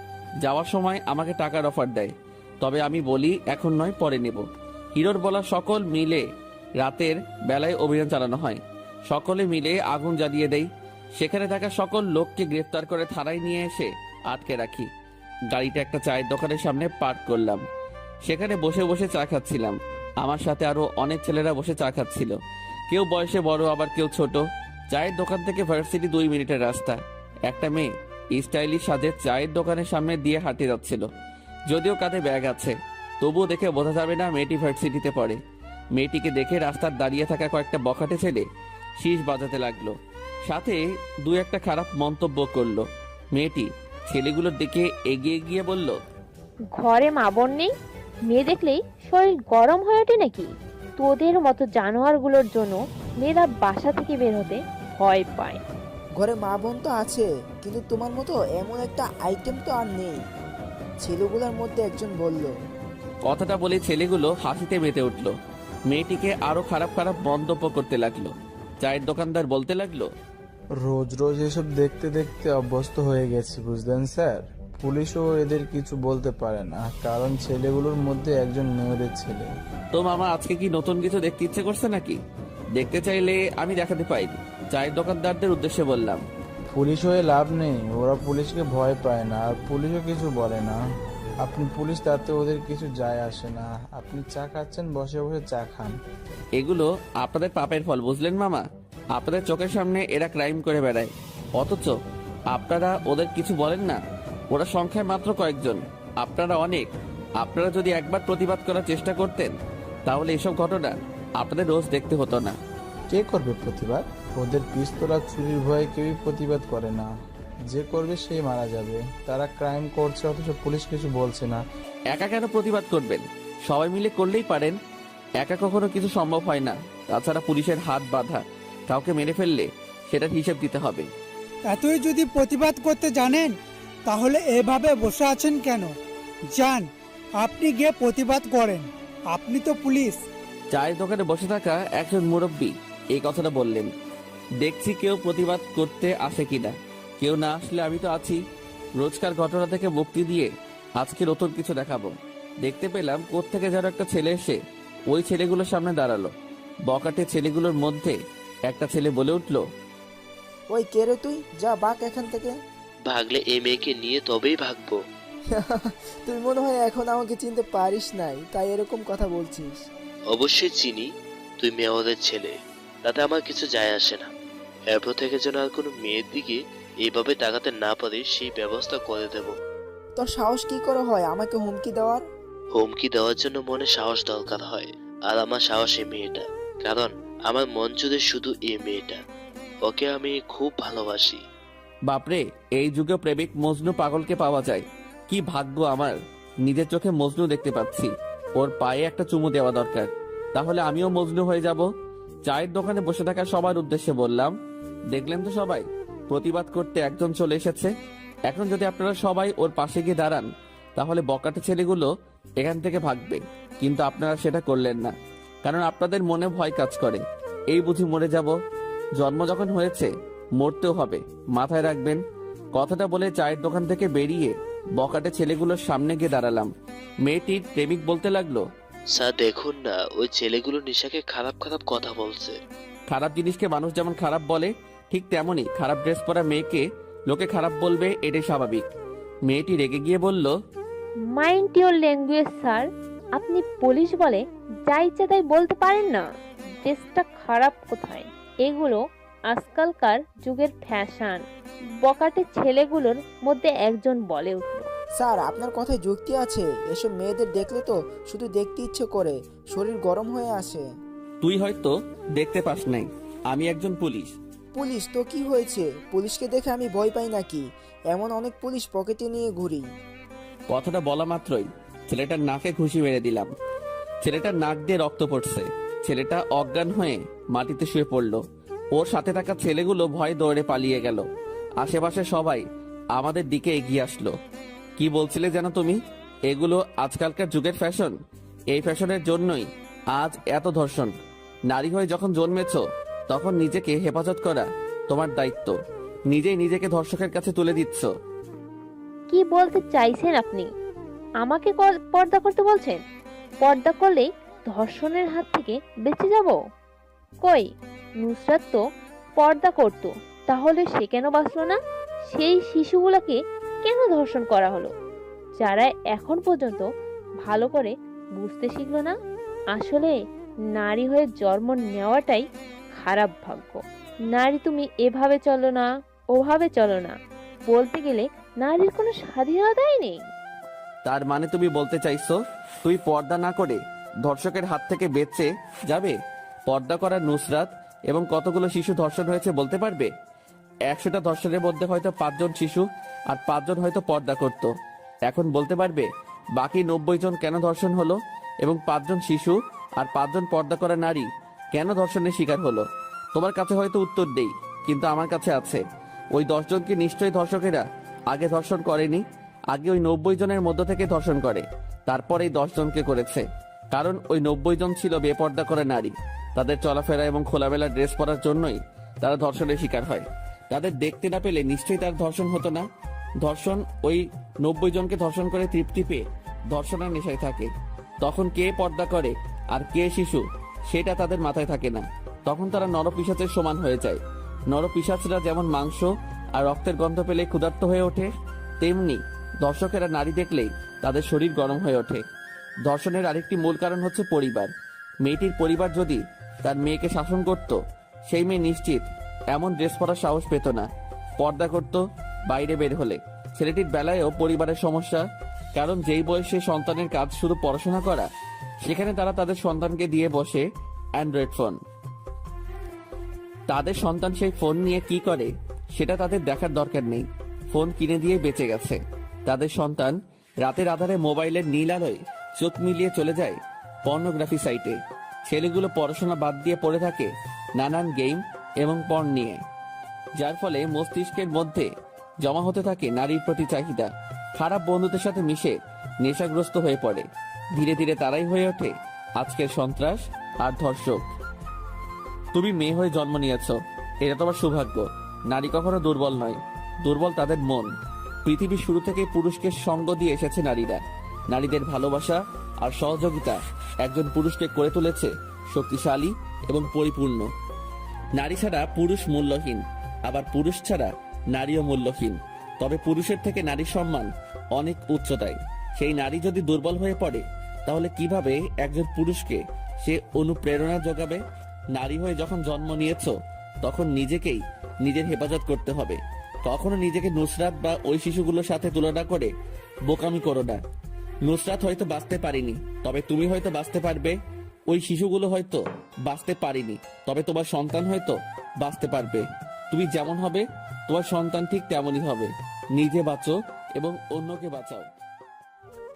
যাওয়ার সময় আমাকে টাকার অফার দেয়, তবে আমি বলি এখন নয়, পরে নেব। হিরোর বলা সকল মিলে রাতের বেলায় অভিযান চালানো হয়। সকলে মিলে আগুন জ্বালিয়ে দেই। সেখানে থাকা সকল লোককে গ্রেফতার করে থানায় নিয়ে এসে আটকে রাখি। গাড়িটা একটা চায়ের দোকানের সামনে পার্ক করলাম। সেখানে বসে বসে চা খাচ্ছিলাম। আমার সাথে আরো অনেক ছেলেরা বসে চা খাচ্ছিল। কেউ বয়সে বড়, আবার কেউ ছোট। চায়ের দোকান থেকে ভার্সিটি 2 মিনিটের রাস্তা। একটা মেয়ে স্টাইলিশ সাজে চায়ের দোকানের সামনে দিয়ে হাঁটে যাচ্ছিল। যদিও কাঁধে ব্যাগ আছে, তবুও দেখে বোঝা যাবে না মেয়েটি ভার্সিটিতে পড়ে। মেয়েটিকে দেখে রাস্তার দাঁড়িয়ে থাকা কয়েকটা বখাটে ছেলে শীষ বাজাতে লাগলো, সাথে 2-1টা খারাপ মন্তব্য করলো। মেয়েটি ছেলেগুলোর দিকে এগিয়ে গিয়ে বলল, ঘরে মা বোন নেই, মেয়ে দেখলেই শরীর গরম হয়ে ওঠে নাকি? তোদের মতো জানোয়ারগুলোর জন্য মেয়েরা বাসা থেকে বের হতে ভয় পায়। ঘরে মা বোন তো আছে, কিন্তু তোমার মতো এমন একটা আইটেম তো আর নেই, ছেলেগুলোর মধ্যে একজন বলল। কথাটা বলে ছেলেগুলো হাসিতে মেতে উঠল। মেয়েটিকে আরো খারাপ খারাপ মন্তব্য করতে লাগলো। চায়ের দোকানদার বলতে লাগলো, রোজ রোজ এসব দেখতে দেখতে অভ্যস্ত হয়ে গেছি, বুঝলেন স্যার। পুলিশও এদের কিছু বলতে পারে না, কারণ ছেলেগুলোর মধ্যে একজন মেয়রের ছেলে। তো মামা, আজকে কি নতুন কিছু দেখতে ইচ্ছে করছে নাকি? দেখতে চাইলে আমি দেখাতে পাইনি। চায়ের দোকানদারদের উদ্দেশ্যে বললাম, পুলিশ হয়ে লাভ নেই, ওরা পুলিশকে ভয় পায় না, আর পুলিশও কিছু বলে না। আপনি পুলিশ, তাতে ওদের কিছু যায় আসে না। আপনি চা খাচ্ছেন, বসে বসে চা খান। এগুলো আপনাদের পাপের ফল, বুঝলেন মামা। আপনাদের চোখের সামনে এরা ক্রাইম করে বেড়ায়, অথচ আপনারা ওদের কিছু বলেন না। ওরা সংখ্যায় মাত্র কয়েকজন, আপনারা অনেক। আপনারা যদি একবার প্রতিবাদ করার চেষ্টা করতেন, তাহলে এসব ঘটনা আপনাদের রোজ দেখতে হতো না। কে করবে প্রতিবাদ? ওদের পিস্তল আর ছুরির ভয়ে কেউই প্রতিবাদ করে না। যে করবে সেই মারা যাবে। তারা ক্রাইম করছে অথচ পুলিশ কিছু বলছে না। একা কেন প্রতিবাদ করবেন? সবাই মিলে করলেই পারেন। একা কখনো কিছু সম্ভব হয় না। তাছাড়া পুলিশের হাত বাঁধা, কাউকে মেরে ফেললে সেটার হিসেব দিতে হবে। এতই যদি প্রতিবাদ করতে জানেন তাহলে এভাবে বসে আছেন কেন? যান, আপনি গিয়ে প্রতিবাদ করেন। আপনি তো পুলিশ। চায়ের দোকানে বসে থাকা একজন মুরব্বী এই কথাটা বললেন। দেখছি কেউ প্রতিবাদ করতে আসে কিনা। কেউ না আসলে আমি তো আছি। রোজকার ঘটনা থেকে মুক্তি দিয়ে আজকে নতুন কিছু দেখাবো। দেখতে পেলাম কোত্থেকে যেন একটা ছেলে এসে ওই ছেলেগুলোর সামনে দাঁড়ালো। বকাটে ছেলেগুলোর মধ্যে একটা ছেলে বলে উঠল, ওই কে রে তুই? যা বাক এখান থেকে। ভাগলে এই মেয়েকে নিয়ে তবেই ভাগবো। তুই মনে হয় এখন আমাকে চিনতে পারিস নাই, তাই এরকম কথা বলছিস। অবশ্যই চিনি, তুই মেয়েদের ছেলে, তাতে আমার কিছু যায় আসে না। এরপর থেকে যেন আর কোনো মেয়ের দিকে এইভাবে তাকাতে না পারে সেই ব্যবস্থা করে দেব। তোর সাহস কি করে হয় আমাকে হুমকি দেওয়ার? হুমকি দেওয়ার জন্য মনে সাহস দরকার হয়, আর আমার সাহস এই মেয়েটা। কারণ আমার মন জুড়ে শুধু এই মেয়েটা, ওকে আমি খুব ভালোবাসি। বাপরে, এই যুগে প্রেমিক মজনু পাগলকে পাওয়া যায়। কি ভাগ্য আমার, নিজের চোখে মজনু দেখতে পাচ্ছি। ওর পায়ে একটা চুমু দেওয়া দরকার, তাহলে আমিও মজনু হয়ে যাব। চায়ের দোকানে বসে থাকা সবার উদ্দেশ্যে বললাম, দেখলেন তো সবাই, প্রতিবাদ করতে একজন চলে এসেছে। এখন যদি আপনারা সবাই ওর পাশে গিয়ে দাঁড়ান তাহলে বকাটে ছেলেগুলো এখান থেকে ভাগবে। কিন্তু আপনারা সেটা করলেন না, কারণ আপনাদের মনে ভয় কাজ করে। এই বুঝি মরে যাব? জন্ম যখন হয়েছে মরতেও হবে, মাথায় রাখবেন। কথাটা বলে চায়ের দোকান থেকে বেরিয়ে বকাটে ছেলেগুলোর সামনে গিয়ে দাঁড়ালাম। মেয়েটির প্রেমিক বলতে লাগলো, স্যার দেখুন না, ওই ছেলেগুলো নিশাকে খারাপ খারাপ কথা বলছে। খারাপ জিনিসকে মানুষ যেমন খারাপ বলে, ঠিক তেমনি খারাপ ড্রেস পরা মেয়েকে লোকে খারাপ বলবে, এটাই স্বাভাবিক। মেয়েটি রেগে গিয়ে বলল, মাইন্ড ইওর ল্যাঙ্গুয়েজ স্যার। আপনি পুলিশ বলে যা ইচ্ছা তাই বলতে পারেন না। ড্রেসটা খারাপ কোথায়? এগুলো আজকালকার যুগের ফ্যাশন। বকাটে ছেলেগুলোর মধ্যে একজন বলে উঠল, স্যার আপনার কথায় যুক্তি আছে। এসব মেয়েদের দেখলে তো শুধু দেখতে ইচ্ছে করে, শরীর গরম হয়ে আসে। তুই হয়তো দেখতে পাস নাই, আমি একজন পুলিশ। পুলিশ তো কি হয়েছে? পুলিশকে দেখে আমি ভয় পাই নাকি? এমন অনেক পুলিশ পকেটে নিয়ে ঘুরি। কথাটা বলা মাত্রই ছেলেটার নাকে ঘুষি মেরে দিলাম। ছেলেটার নাক দিয়ে রক্ত পড়ছে। ছেলেটা অজ্ঞান হয়ে মাটিতে শুয়ে পড়ল। ওর সাথে থাকা ছেলেগুলো ভয়ে দৌড়ে পালিয়ে গেল। আশেপাশে সবাই আমাদের দিকে এগিয়ে আসলো। কি বলছিলে যেন তুমি? এগুলো আজকালকার যুগের ফ্যাশন। এই ফ্যাশনের জন্যই আজ এত ধর্ষণ। নারী হয়ে যখন জন্মেছ তখন নিজেকে হেফাজত করা তোমার দায়িত্ব। নিজেই নিজেকে ধর্ষকের কাছে তুলে দিচ্ছ। কি বলতে চাইছেন আপনি? আমাকে পর্দা করতে বলছেন? পর্দা করলেই ধর্ষণের হাত থেকে বেঁচে যাব? কই, নুসরাত তো পর্দা করত, তাহলে সে কেন বাঁচলো না? সেই শিশুগুলোকে কেন ধর্ষণ করা হলো, যারা এখন পর্যন্ত ভালো করে বুঝতে শিখলো না? আসলে নারী হয়ে জন্ম নেওয়াটাই খারাপ ভাগ্য। নারী তুমি এভাবে চলো না, ওভাবে চলো না, বলতে গেলে নারীর কোনো স্বাধীনতাই নেই। তার মানে তুমি বলতে চাইছো তুই পর্দা না করে ধর্ষকের হাত থেকে বেঁচে যাবে? পর্দা করা নুসরাত এবং কতগুলো শিশু ধর্ষণ হয়েছে বলতে পারবে? 100টা ধর্ষণের মধ্যে হয়তো 5 জন শিশু আর 5 জন হয়তো পর্দা করত। এখন বলতে পারবে বাকি 90 জন কেন ধর্ষণ হলো এবং 5 জন শিশু আর 5 জন পর্দা করা নারী কেন ধর্ষণের শিকার হলো? তোমার কাছে হয়তো উত্তর নেই, কিন্তু আমার কাছে আছে। ওই 10 জনকে নিশ্চয়ই ধর্ষকেরা আগে ধর্ষণ করেনি। আগে ওই 90 জনের মধ্য থেকে ধর্ষণ করে, তারপর এই 10 জনকে করেছে। কারণ ওই 90 জন ছিল বেপর্দা করা নারী। তাদের চলাফেরা এবং খোলামেলা ড্রেস পরার জন্যই তারা ধর্ষণের শিকার হয়। তাদের দেখতে না পেলে নিশ্চয়ই তার ধর্ষণ হতো না। ধর্ষণ ওই 90 জনকে ধর্ষণ করে তৃপ্তি পেয়ে ধর্ষণের নেশায় থাকে। তখন কে পর্দা করে আর কে শিশু সেটা তাদের মাথায় থাকে না। তখন তারা নরপিশাচের সমান হয়ে যায়। নরপিশাচরা যেমন মাংস আর রক্তের গন্ধ পেলে ক্ষুধার্ত হয়ে ওঠে, তেমনি ধর্ষকেরা নারী দেখলেই তাদের শরীর গরম হয়ে ওঠে। ধর্ষণের আরেকটি মূল কারণ হচ্ছে পরিবার। মেয়েটির পরিবার যদি তার মেয়েকে শাসন করত, সেই মেয়ে নিশ্চিত এমন ড্রেস পরার সাহস পেত না, পর্দা করত বাইরে বের হলে। ছেলেটির বেলায়ও পরিবারের সমস্যা, কারণ যেই বয়সে সন্তানের কাজ শুধু পড়াশোনা করা, সেখানে তারা তাদের সন্তানকে দিয়ে বসে অ্যান্ড্রয়েড ফোন। তাদের সন্তান সেই ফোন নিয়ে কি করে সেটা তাদের দেখার দরকার নেই। ফোন কিনে দিয়ে বেঁচে গেছে। তাদের সন্তান রাতের আধারে মোবাইলের নীল আলোয় চোখ মিলিয়ে চলে যায় পর্নোগ্রাফি সাইটে। ছেলেগুলো পড়াশোনা বাদ দিয়ে পড়ে থাকে নানান গেম এবং পর্ন নিয়ে, যার ফলে মস্তিষ্কের মধ্যে জমা হতে থাকে নারীর প্রতি চাহিদা। খারাপ বন্ধুদের সাথে মিশে নেশাগ্রস্ত হয়ে পড়ে। ধীরে ধীরে তারাই হয়ে ওঠে আজকের সন্ত্রাস আর ধর্ষক। তুমি মেয়ে হয়ে জন্ম নিয়েছ, এটা তোমার সৌভাগ্য। নারী কখনো দুর্বল নয়, দুর্বল তাদের মন। পৃথিবীর শুরু থেকে পুরুষকে সঙ্গ দিয়ে এসেছে নারীরা। নারীদের ভালোবাসা আর সহযোগিতা একজন পুরুষকে করে তুলেছে শক্তিশালী এবং পরিপূর্ণ। নারী ছাড়া পুরুষ মূল্যহীন, আবার পুরুষ ছাড়া নারীও মূল্যহীন। তবে পুরুষের থেকে নারীর সম্মান অনেক উচ্চতায়। সেই নারী যদি দুর্বল হয়ে পড়ে, তাহলে কিভাবে একজন পুরুষকে সে অনুপ্রেরণা যোগাবে? নারী হয়ে যখন জন্ম নিয়েছ, তখন নিজেকেই নিজের হেফাজত করতে হবে। কখনো নিজেকে নুসরাত বা ওই শিশুগুলোর সাথে তুলনা করে বোকামি করো না। নুসরাত হয়তো বাঁচতে পারিনি, তবে তুমি হয়তো বাঁচতে পারবে। ওই শিশুগুলো হয়তো বাঁচতে পারিনি, তবে তোমার সন্তান হয়তো বাঁচতে পারবে। তুমি যেমন হবে, তোমার সন্তান ঠিক তেমনই হবে। নিজে বাঁচো এবং অন্যকে বাঁচাও।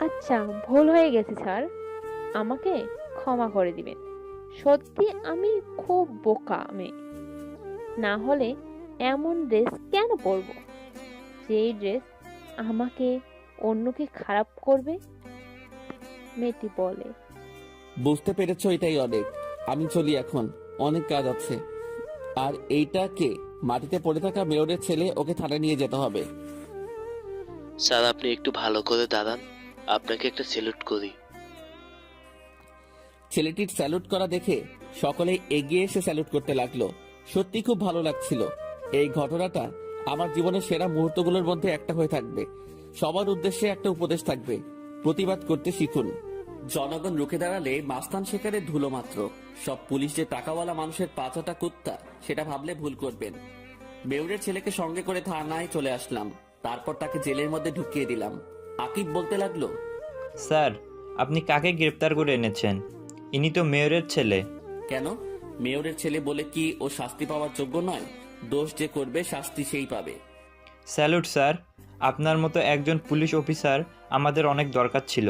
আচ্ছা, ভুল হয়ে গেছে স্যার, আমাকে ক্ষমা করে দিবেন। সত্যি আমি খুব বোকা মেয়ে। না হলে এমন ড্রেস কেন পরব, যেই ড্রেস আমাকে অন্যকে খারাপ করবে? মেয়েটি বলে। বুঝতে পেরেছো, এটাই অনেক। আমি চলি এখন, অনেক কাজ আছে। আর এইটাকে মাটিতে পড়ে থাকা মেয়রের ছেলে, ওকে থানায় নিয়ে যেতে হবে। স্যার, আপনি একটু ভালো করে দাঁড়ান, আপনাকে একটা স্যালুট করি। ছেলেটির স্যালুট করা দেখে সকলে এগিয়ে এসে স্যালুট করতে লাগলো। সত্যি খুব ভালো লাগছিল। এই ঘটনাটা আমার জীবনের সেরা মুহূর্তগুলোর মধ্যে একটা হয়ে থাকবে। সবার উদ্দেশ্যে একটা উপদেশ থাকবে, প্রতিবাদ করতে শিখুন। জনগণ রুখে দাঁড়ালে মাস্তান শিকারের ধুলো মাত্র। সব পুলিশ যে টাকাওয়ালা মানুষের পাঁচটা কুত্তা, সেটা ভাবলে ভুল করবেন। মেয়রের ছেলেকে সঙ্গে করে থানায় চলে আসলাম, তারপর তাকে জেলের মধ্যে ঢুকিয়ে দিলাম। আকিব বলতে লাগলো, স্যার, আপনি কাকে গ্রেপ্তার করে এনেছেন? ইনি তো মেয়রের ছেলে। কেন? মেয়রের ছেলে বলে কি ও শাস্তি পাওয়ার যোগ্য নয়? দোষ যে করবে শাস্তি সেই পাবে। স্যালুট স্যার, আপনার মতো একজন পুলিশ অফিসার আমাদের অনেক দরকার ছিল।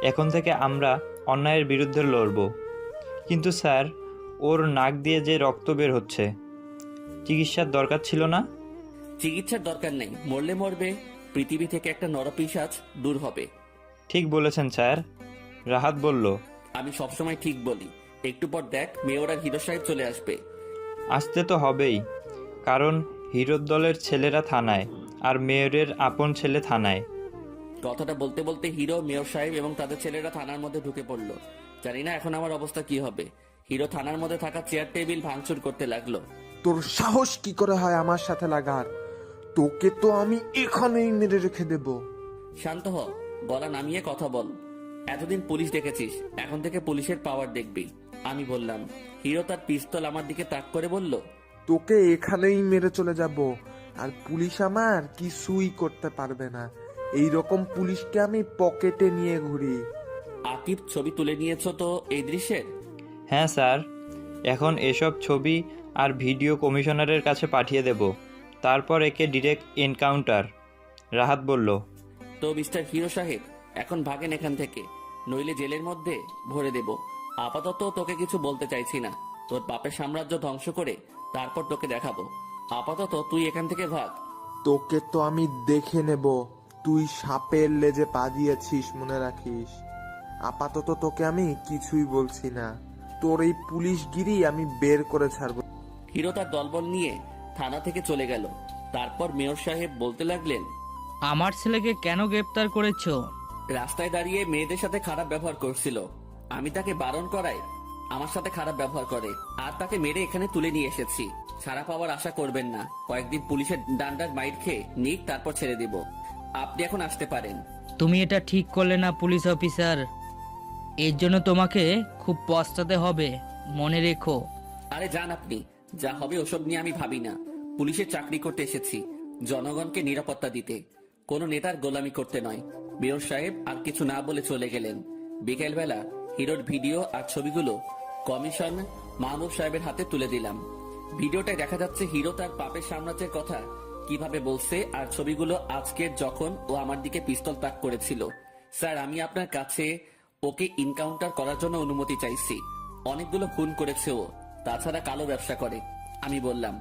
এখন থেকে আমরা অন্যায়ের বিরুদ্ধে লড়ব। কিন্তু স্যার, ওর নাক দিয়ে যে রক্ত বের হচ্ছে, চিকিৎসার দরকার ছিল না? চিকিৎসার দরকার নেই, মরলে মরবে, পৃথিবী থেকে একটা নরপিশাচ দূর হবে। ঠিক বলেছেন স্যার, রাহাত বলল। আমি সবসময় ঠিক বলি। একটু পর দেখ, মেয়র আর হিরো সাহেব চলে আসবে। আসতে তো হবেই, কারণ হিরোর দলের ছেলেরা থানায় আর মেয়রের আপন ছেলে থানায়। কথাটা বলতে বলতে হিরো, মেয়র সাহেব এবং তাদের ছেলেরা থানার মধ্যে ঢুকে পড়লো। জানি না এখন আমার অবস্থা কি হবে। হিরো থানার মধ্যে থাকা চেয়ার টেবিল ভাঙচুর করতে লাগলো। তোর সাহস কি করে হয় আমার সাথে লাগার? তোকে তো আমি এখানেই মেরে রেখে দেব। শান্ত হ, গলা নামিয়ে কথা বল। এতদিন পুলিশ দেখেছিস, এখন থেকে পুলিশের পাওয়ার দেখবি। আমি বললাম। হিরো তার পিস্তল আমার দিকে তাক করে বলল, তোকে এখানেই মেরে চলে যাব, আর পুলিশ আমার কিছুই করতে পারবে না। এই রকম পুলিশকে আমি পকেটে নিয়ে ঘুরি। আকিব, ছবি তুলে নিয়েছো তো এই দৃশ্যের? হ্যাঁ স্যার, এখন এসব ছবি আর ভিডিও কমিশনারের কাছে পাঠিয়ে দেব, তারপর একে ডিরেক্ট এনকাউন্টার। রাহাত বলল। তো মিস্টার হিরো সাহেব, এখন ভাগেন এখান থেকে, নইলে জেলের মধ্যে ভরে দেব। আপাতত তোকে কিছু বলতে চাইছি না। তোর বাপের সাম্রাজ্য ধ্বংস করে তারপর তোকে দেখাবো। আপাতত তুই এখান থেকে ভাগ। তোকে তো আমি দেখে নেব। তুই সাপের লেজে পা দিয়েছিস, মনে রাখিস। আপাতত তোকে আমি কিছুই বলছি না। তোর এই পুলিশগিরি আমি বের করে ছাড়বো। হিরো তার দলবল নিয়ে থানা থেকে চলে গেল। তারপর মেয়র সাহেব বলতে লাগলেন, আমার ছেলেকে কেন গ্রেপ্তার করেছো? রাস্তায় দাঁড়িয়ে মেয়েদের সাথে খারাপ ব্যবহার করছিল। আমি তাকে বারণ করায় আমার সাথে খারাপ ব্যবহার করে, আর তাকে মেরে এখানে তুলে নিয়ে এসেছি। ছাড়া পাওয়ার আশা করবেন না। কয়েকদিন পুলিশের ডান্ডার মাইর খেয়ে নিক, তারপর ছেড়ে দিব। আপনি এখন আসতে পারেন। তুমি এটা ঠিক করলে না পুলিশ অফিসার, এর জন্য তোমাকে খুব পস্তাতে হবে, মনে রেখো। আরে যান আপনি, যা হবে ওসব নিয়ে আমি ভাবি না। পুলিশের চাকরি করতে এসেছি, জনগণকে নিরাপত্তা দিতে, কোনো নেতার গোলামি করতে নয়। মেয়র সাহেব আর কিছু না বলে চলে গেলেন। বিকেলবেলা হিরোর ভিডিও আর ছবিগুলো কমিশন মাহবুব সাহেবের হাতে তুলে দিলাম। ভিডিওটায় দেখা যাচ্ছে হিরো তার পাপের সাম্রাজ্যের কথা কিভাবে বলছে, আর ছবিগুলো আজকের যখন ও আমার দিকে পিস্তল তাক করেছিল। স্যার, আমি আপনার কাছে ওকে ইনকাউন্টার করার জন্য অনুমতি চাইছি। অনেকগুলো খুন করেছে ও, তাছাড়া কালো ব্যবসা করে। আমি বললাম,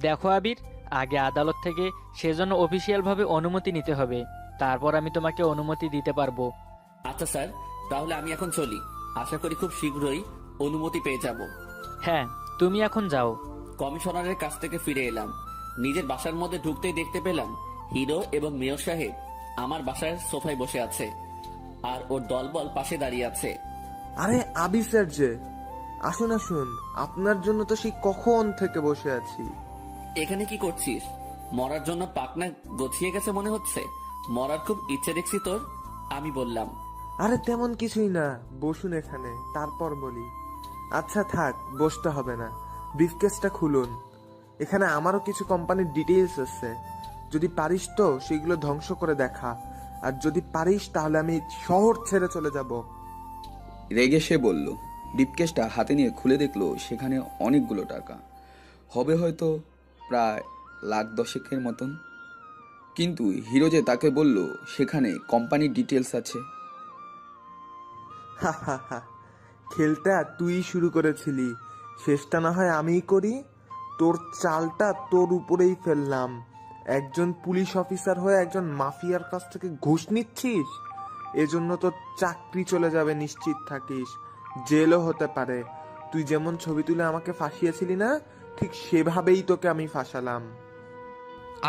দেখো আবির, আগে আদালত থেকে সেজন্য অফিসিয়ালভাবে অনুমতি নিতে হবে, তারপর আমি তোমাকে অনুমতি দিতে পারবো। আচ্ছা স্যার, তাহলে আমি এখন চলি। আশা করি খুব শীঘ্রই অনুমতি পেয়ে যাব। হ্যাঁ, তুমি এখন যাও। কমিশনারের কাছ থেকে ফিরে এলাম। নিজের বাসার মধ্যে ঢুকতেই দেখতে পেলাম হিরো এবং মেয়র সাহেব আমার বাসার সোফায় বসে আছে, আর ওর দলবল পাশে দাঁড়িয়ে আছে। আরে আবি স্যার যে, আসুন আসুন, আপনার জন্য তো সেই কখন থেকে বসে আছি। এখানে কি করছিস? মরার জন্য পাকনা গছিয়ে গেছে মনে হচ্ছে। মরার খুব ইচ্ছে দেখছি তোর। আমি বললাম, আরে তেমন কিছুই না, বসুন এখানে, তারপর বলি। আচ্ছা থাক, বসতে হবে না, ব্রিফকেসটা খুলুন। এখানে আমারও কিছু কোম্পানির ডিটেইলস আছে, যদি পারিস তো সেগুলো ধ্বংস করে দেখা, আর যদি পারিস তাহলে আমি শহর ছেড়ে চলে যাব। রেগে সে বলল। ডিপকেসটা হাতে নিয়ে খুলে দেখলো সেখানে অনেকগুলো টাকা, হবে হয়তো প্রায় $1,10,000 মতন। কিন্তু হিরো যে তাকে বলল সেখানে কোম্পানির ডিটেলস আছে। হা হা হা, খেলটা তুই শুরু করেছিলি, শেষটা না হয় আমিই করি। তোর চালটা তোর উপরেই ফেললাম। একজন পুলিশ অফিসার হয়ে একজন মাফিয়ার কাছ থেকে ঘুষ নিচ্ছিস, এজন্য তোর চাকরি চলে যাবে, নিশ্চিত থাকিস। জেলও হতে পারে। তুই যেমন ছবি তুলে আমাকে ফাঁসিয়েছিলি না, ঠিক সেভাবেই তোকে আমি ফাঁসালাম।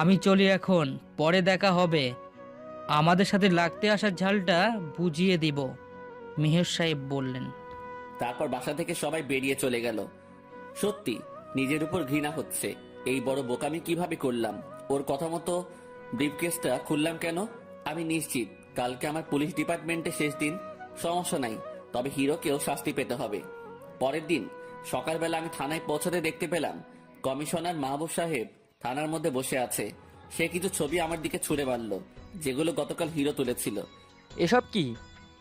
আমি চলি এখন, পরে দেখা হবে। আমাদের সাথে লাগতে আসার ঝালটা বুঝিয়ে দিব, মেহের সাহেব বললেন। তারপর বাসা থেকে সবাই বেরিয়ে চলে গেল। সত্যি নিজের উপর ঘৃণা হচ্ছে। এই বড় বোকামি কিভাবে করলাম? ওর কথা মতো ব্রিফকেসটা খুললাম কেন? আমি নিশ্চিত কালকে আমার পুলিশ ডিপার্টমেন্টে শেষ দিন। সমস্যা নাই, তবে হিরোকেও শাস্তি পেতে হবে। পরের দিন সকালবেলা আমি থানায় পৌঁছাতে দেখতে পেলাম কমিশনার মাহবুব সাহেব থানার মধ্যে বসে আছে। সে কিছু ছবি আমার দিকে ছুঁড়ে মারল, যেগুলো গতকাল হিরো তুলেছিল। এসব কি?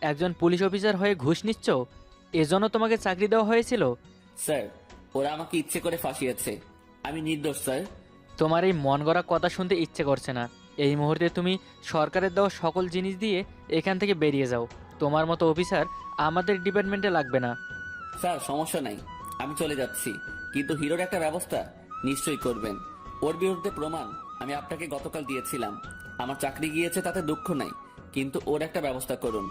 একজন পুলিশ অফিসার হয়ে ঘুষ নিচ্ছ? এজন্য তোমাকে চাকরি দেওয়া হয়েছিল? স্যার, ওরা আমাকে ইচ্ছে করে ফাঁসিয়েছে। আমি নির্দোষ স্যার। তোমার এই মন গড়া কথা শুনতে ইচ্ছে করছে না। এই মুহূর্তে তুমি সরকারের দেওয়া সকল জিনিস দিয়ে এখান থেকে বেরিয়ে যাও। তোমার মতো অফিসার আমাদের ডিপার্টমেন্টে লাগবে না। স্যার, সমস্যা নাই, আমি চলে যাচ্ছি, কিন্তু হিরোর একটা ব্যবস্থা নিশ্চয়ই করবেন। ওর বিরুদ্ধে প্রমাণ আমি আপনাকে গতকাল দিয়েছিলাম। আমার চাকরি গিয়েছে তাতে দুঃখ নাই, কিন্তু ওর একটা ব্যবস্থা করুন।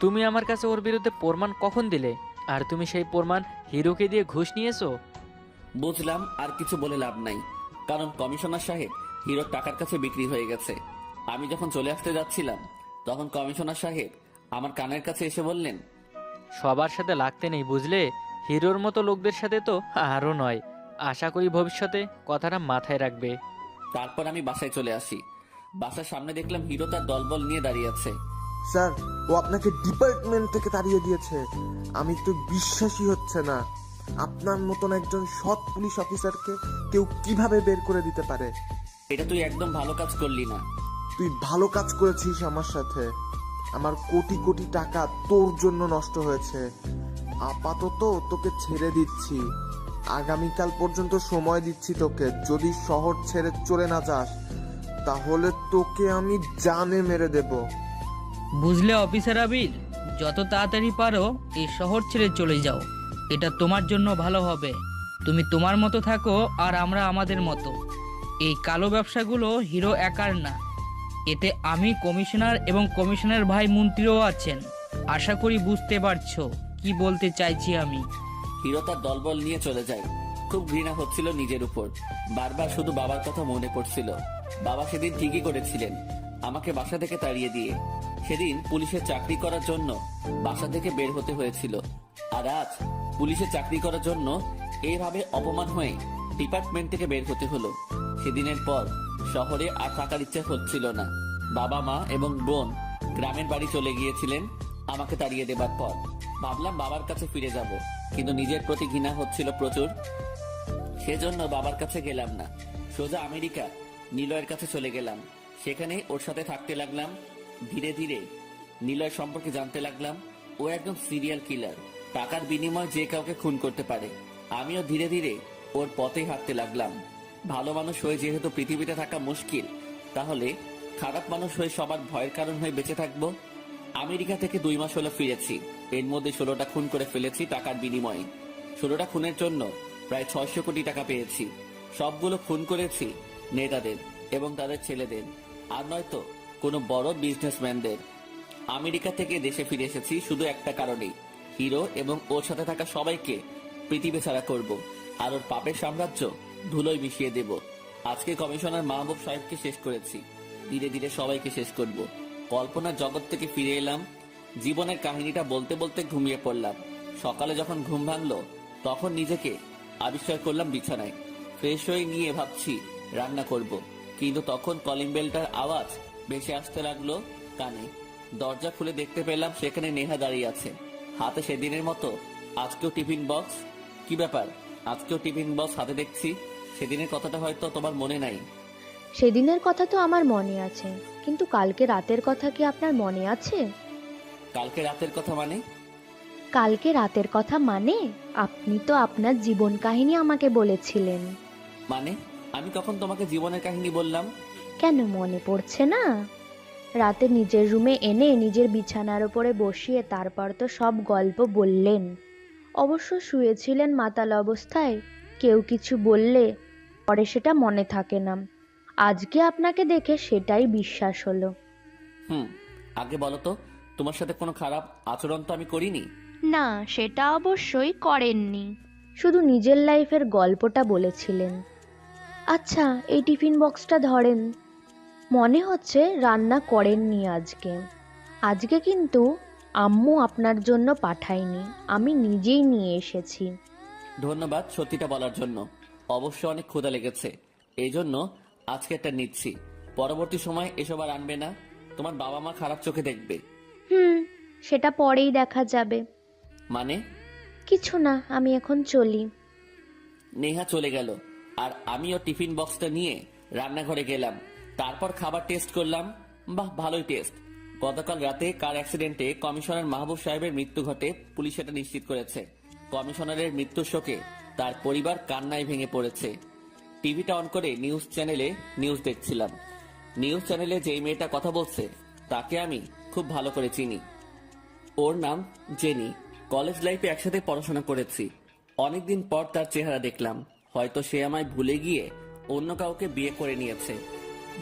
তুমি আমার কাছে ওর বিরুদ্ধে প্রমাণ কখন দিলে? আর তুমি সেই প্রমাণ হিরোকে দিয়ে ঘুষ নিয়েছো? বুঝলাম, আর কিছু বলে লাভ নাই, কারণ কমিশনার সাহেব হিরোর টাকার কাছে বিক্রি হয়ে গেছে। আমি যখন চলে আসতে যাচ্ছিলাম তখন কমিশনার সাহেব আমার কানের কাছে এসে বললেন, সবার সাথে লাগতে নেই বুঝলে, হিরোর মতো লোকদের সাথে তো আরও নয়। আশা করি ভবিষ্যতে কথাটা মাথায় রাখবে। তারপর আমি বাসায় চলে আসি। বাসার সামনে দেখলাম হিরো তার দলবল নিয়ে দাঁড়িয়ে আছে। স্যার, ও আপনাকে ডিপার্টমেন্ট থেকে তাড়িয়ে দিয়েছে। আমি তো বিশ্বাসই হচ্ছে না, আপনার মতন একজন সৎ পুলিশ অফিসারকে কেউ কিভাবে বের করে দিতে পারে। এটা তুই একদম ভালো কাজ করলি না। তুই ভালো কাজ করেছিস আমার সাথে। আমার কোটি কোটি টাকা তোর জন্য নষ্ট হয়েছে। আপাতত তোকে ছেড়ে দিচ্ছি, আগামীকাল পর্যন্ত সময় দিচ্ছি তোকে। যদি শহর ছেড়ে চলে না যাস তাহলে তোকে আমি জানে মেরে দেব। বুঝলে অফিসার আবির, যত তাড়াতাড়ি পারো এই শহর ছেড়ে চলে যাও, এটা তোমার জন্য ভালো হবে। তুমি তোমার মতো থাকো আর আমরা আমাদের মতো। এই কালো ব্যবসাগুলো হিরো একার না, এতে আমি কমিশনার এবং কমিশনার ভাই মন্ত্রীও আছেন। আশা করি বুঝতে পারছো কি বলতে চাইছি আমি। হিরো তার দলবল নিয়ে চলে যায়। খুব ঘৃণা হচ্ছিল নিজের উপর। বারবার শুধু বাবার কথা মনে পড়ছিল। বাবা সেদিন ঠিকই করেছিলেন আমাকে বাসা থেকে তাড়িয়ে দিয়ে। সেদিন পুলিশের চাকরি করার জন্য বাসা থেকে বের হতে হয়েছিল, আর আজ পুলিশে চাকরি করার জন্য এইভাবে অপমান হয়ে ডিপার্টমেন্ট থেকে বের হতে হলো। সেদিনের পর শহরে আর থাকার ইচ্ছা হচ্ছিল না। বাবা মা এবং বোন গ্রামের বাড়ি চলে গিয়েছিলেন আমাকে তাড়িয়ে দেবার পর। ভাবলাম বাবার কাছে ফিরে যাব, কিন্তু নিজের প্রতি ঘৃণা হচ্ছিল প্রচুর। সেজন্য বাবার কাছে গেলাম না, সোজা আমেরিকা নিলয়ের কাছে চলে গেলাম। সেখানে ওর সাথে থাকতে লাগলাম। ধীরে ধীরে নিলয় সম্পর্কে জানতে লাগলাম। ও একজন সিরিয়াল কিলার, টাকার বিনিময়ে যে কাউকে খুন করতে পারে। আমিও ধীরে ধীরে ওর পথে হাঁটতে লাগলাম। ভালো মানুষ হয়ে যেহেতু পৃথিবীতে থাকা মুশকিল, তাহলে খারাপ মানুষ হয়ে সবার ভয়ের কারণ হয়ে বেঁচে থাকবো। আমেরিকা থেকে 2 মাস হলো ফিরেছি। এর মধ্যে 16টা খুন করে ফেলেছি টাকার বিনিময়ে। 16টা খুনের জন্য প্রায় 600 কোটি টাকা পেয়েছি। সবগুলো খুন করেছি নেতাদের এবং তাদের ছেলেদের, আর নয়তো কোনো বড় বিজনেসম্যানদের। আমেরিকা থেকে দেশে ফিরে এসেছি শুধু একটা কারণেই, হিরো এবং ওর সাথে থাকা সবাইকে পৃথিবী ছাড়া করব, আর ওর পাপের সাম্রাজ্য ধুলোয় মিশিয়ে দেব। আজকে কমিশনার মাহবুব সাহেবকে শেষ করেছি, ধীরে ধীরে সবাইকে শেষ করব। কল্পনার জগৎ থেকে ফিরে এলাম, জীবনের কাহিনীটা বলতে বলতে ঘুমিয়ে পড়লাম। সকালে যখন ঘুম ভাঙলো তখন নিজেকে আবিষ্কার করলাম বিছানায়। ফ্রেশ হয়ে নিয়ে ভাবছি রান্না করব, কিন্তু তখন কলিং বেলটার আওয়াজ ভেসে আসতে লাগলো কানে। দরজা খুলে দেখতে পেলাম সেখানে নেহা দাঁড়িয়ে আছে, হাতে সেদিনের মতো আজকেও টিফিন বক্স। কি ব্যাপার, আজকেও টিফিন বক্স হাতে দেখছি? সেদিনের কথাটা হয়তো তোমার মনে নাই। সেদিনের কথা তো আমার মনে আছে, কিন্তু কালকে রাতের কথা কি আপনার মনে আছে? কালকে রাতের কথা মানে? কালকে রাতের কথা মানে আপনি তো আপনার জীবন কাহিনী আমাকে বলেছিলেন। মানে আমি কখন তোমাকে জীবনের কাহিনী বললাম? কেন মনে পড়ছে না? রাতে নিজের রুমে এনে নিজের বিছানার উপরে বসিয়ে তারপর তো সব গল্প বললেন। অবশ্য শুয়েছিলেন মাতাল অবস্থায়, কেউ কিছু বললে পরে সেটা মনে থাকে না। আজকে আপনাকে দেখে সেটাই বিশ্বাস হলো। আগে বলো তো, তোমার সাথে কোনো খারাপ আচরণ তো আমি করিনি? না, সেটা অবশ্যই করেননি, শুধু নিজের লাইফের গল্পটা বলেছিলেন। আচ্ছা, এই টিফিন বক্সটা ধরেন। মনে হচ্ছে রান্না করেননি আজকে। আজকে কিন্তু আম্মু আপনার জন্য পাঠায়নি, আমি নিজেই নিয়ে এসেছি। ধন্যবাদ সত্যিটা বলার জন্য। অবশ্য অনেক ক্ষুধা লেগেছে, এই জন্য আজকে একটা নিচ্ছি। পরবর্তী সময় এসব আর আনবে না, তোমার বাবা মা খারাপ চোখে দেখবে। সেটা পরেই দেখা যাবে। মানে? কিছু না, আমি এখন চলি। নেহা চলে গেল আর আমিও টিফিন বক্সটা নিয়ে রান্নাঘরে গেলাম। তারপর খাবার টেস্ট করলাম। বাহ, ভালোই টেস্ট। গতকাল রাতে কার অ্যাক্সিডেন্টে কমিশনার মাহবুব সাহেবের মৃত্যু ঘটে, পুলিশ এটা নিশ্চিত করেছে। কমিশনারের মৃত্যুর শোকে তার পরিবার কান্নায় ভেঙে পড়েছে। টিভিটা অন করে নিউজ চ্যানেলে নিউজ দেখছিলাম। নিউজ চ্যানেলে যেই মেয়েটা কথা বলছে তাকে আমি খুব ভালো করে চিনি। ওর নাম জেনি। কলেজ লাইফে একসাথে পড়াশোনা করেছি। অনেকদিন পর তার চেহারা দেখলাম। হয়তো সে আমায় ভুলে গিয়ে অন্য কাউকে বিয়ে করে নিয়েছে।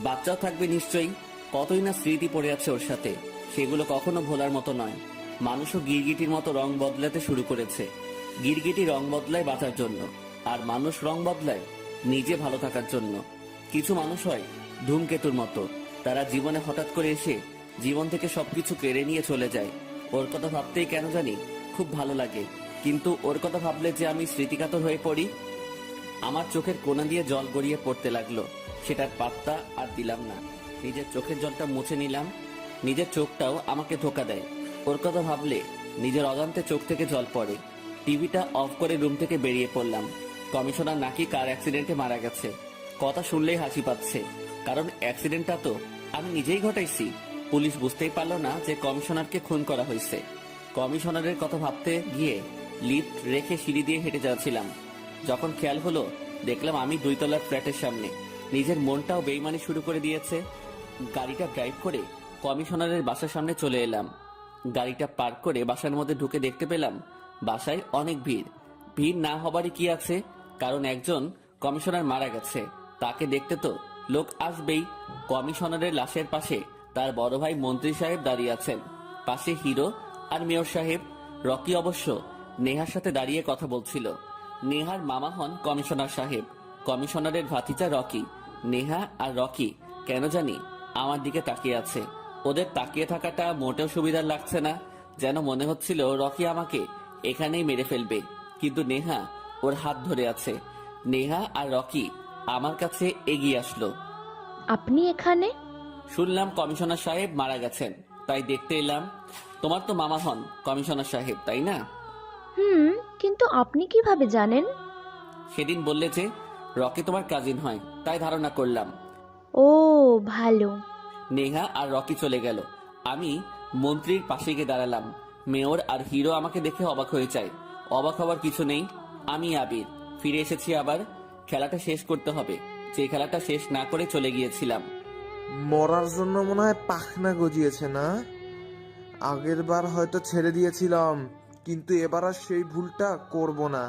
বাচ্চাও থাকবে নিশ্চয়ই। কতই না স্মৃতি পড়ে আছে ওর সাথে, সেগুলো কখনো ভোলার মতো নয়। মানুষও গিরগিটির মতো রং বদলাতে শুরু করেছে। গিরগিটি রং বদলায় বাঁচার জন্য, আর মানুষ রং বদলায় নিজে ভালো থাকার জন্য। কিছু মানুষ হয় ধূমকেতুর মতো, তারা জীবনে হঠাৎ করে এসে জীবন থেকে সবকিছু কেড়ে নিয়ে চলে যায়। ওর কথা ভাবতেই কেন জানি খুব ভালো লাগে, কিন্তু ওর কথা ভাবলে যে আমি স্মৃতিকাতর হয়ে পড়ি। আমার চোখের কোণা দিয়ে জল গড়িয়ে পড়তে লাগলো। সেটার পাত্তা আর দিলাম না, নিজের চোখের জলটা মুছে নিলাম। নিজের চোখটাও আমাকে ধোকা দেয়। ওর কথা ভাবলে নিজের অজান্তে চোখ থেকে জল পড়ে। টিভিটা অফ করে রুম থেকে বেরিয়ে পড়লাম। কমিশনার নাকি কার অ্যাক্সিডেন্টে মারা গেছে। কথা শুনলেই হাসি পাচ্ছে, কারণ অ্যাক্সিডেন্টটা তো আমি নিজেই ঘটাইছি। পুলিশ বুঝতেই পারলো না যে কমিশনারকে খুন করা হয়েছে। কমিশনারের কথা ভাবতে গিয়ে লিফট রেখে সিঁড়ি দিয়ে হেঁটে যাচ্ছিলাম। যখন খেয়াল হলো দেখলাম আমি 2 তলার ফ্ল্যাটের সামনে। নিজের মনটাও বেইমানি শুরু করে দিয়েছে। গাড়িটা ড্রাইভ করে কমিশনারের বাসার সামনে চলে এলাম। গাড়িটা পার্ক করে বাসার মধ্যে ঢুকে দেখতে পেলাম বাসায় অনেক ভিড়। ভিড় না হবারই কি আছে, কারণ একজন কমিশনার মারা গেছে, তাকে দেখতে তো লোক আসবেই। কমিশনারের লাশের পাশে তার বড় ভাই মন্ত্রী সাহেব দাঁড়িয়ে আছেন, পাশে হিরো আর মেয়র সাহেব। রকি অবশ্য নেহার সাথে দাঁড়িয়ে কথা বলছিল। নেহার মামা হন কমিশনার সাহেব, কমিশনারের ভাতিজা রকি। নেহা আর রকি কেন জানি আমার দিকে তাকিয়ে আছে। ওদের তাকিয়ে থাকাটা মোটেও সুবিধার লাগছে না, যেন মনে হচ্ছিল রকি আমাকে এখানেই মেরে ফেলবে। কিন্তু নেহা ওর হাত ধরে আছে। নেহা আর রকি আমার কাছে এগিয়ে আসলো। আপনি এখানে? শুনলাম কমিশনার সাহেব মারা গেছেন, তাই দেখতে এলাম। তোমার তো মামা হন কমিশনার সাহেব, তাই না? কিন্তু আপনি কিভাবে জানেন? সেদিন বললে যে রকি তোমার কাজিন হয়, তাই ধারণা করলাম। ও ভালো। নেহা আর রকি চলে গেল। আমি মন্ত্রীর পাশে গিয়ে দাঁড়ালাম। মেয়র আর হিরো আমাকে দেখে অবাক হয়ে যায়। অবাক হবার কিছু নেই, আমি আবির ফিরে এসেছি। আবার খেলাটা শেষ করতে হবে, যে খেলাটা শেষ না করে চলে গিয়েছিলাম। মরার জন্য মনে হয় পাখনা গজিয়েছে না? আগের বার হয়তো ছেড়ে দিয়েছিলাম, কিন্তু এবার আর সেই ভুলটা করব না।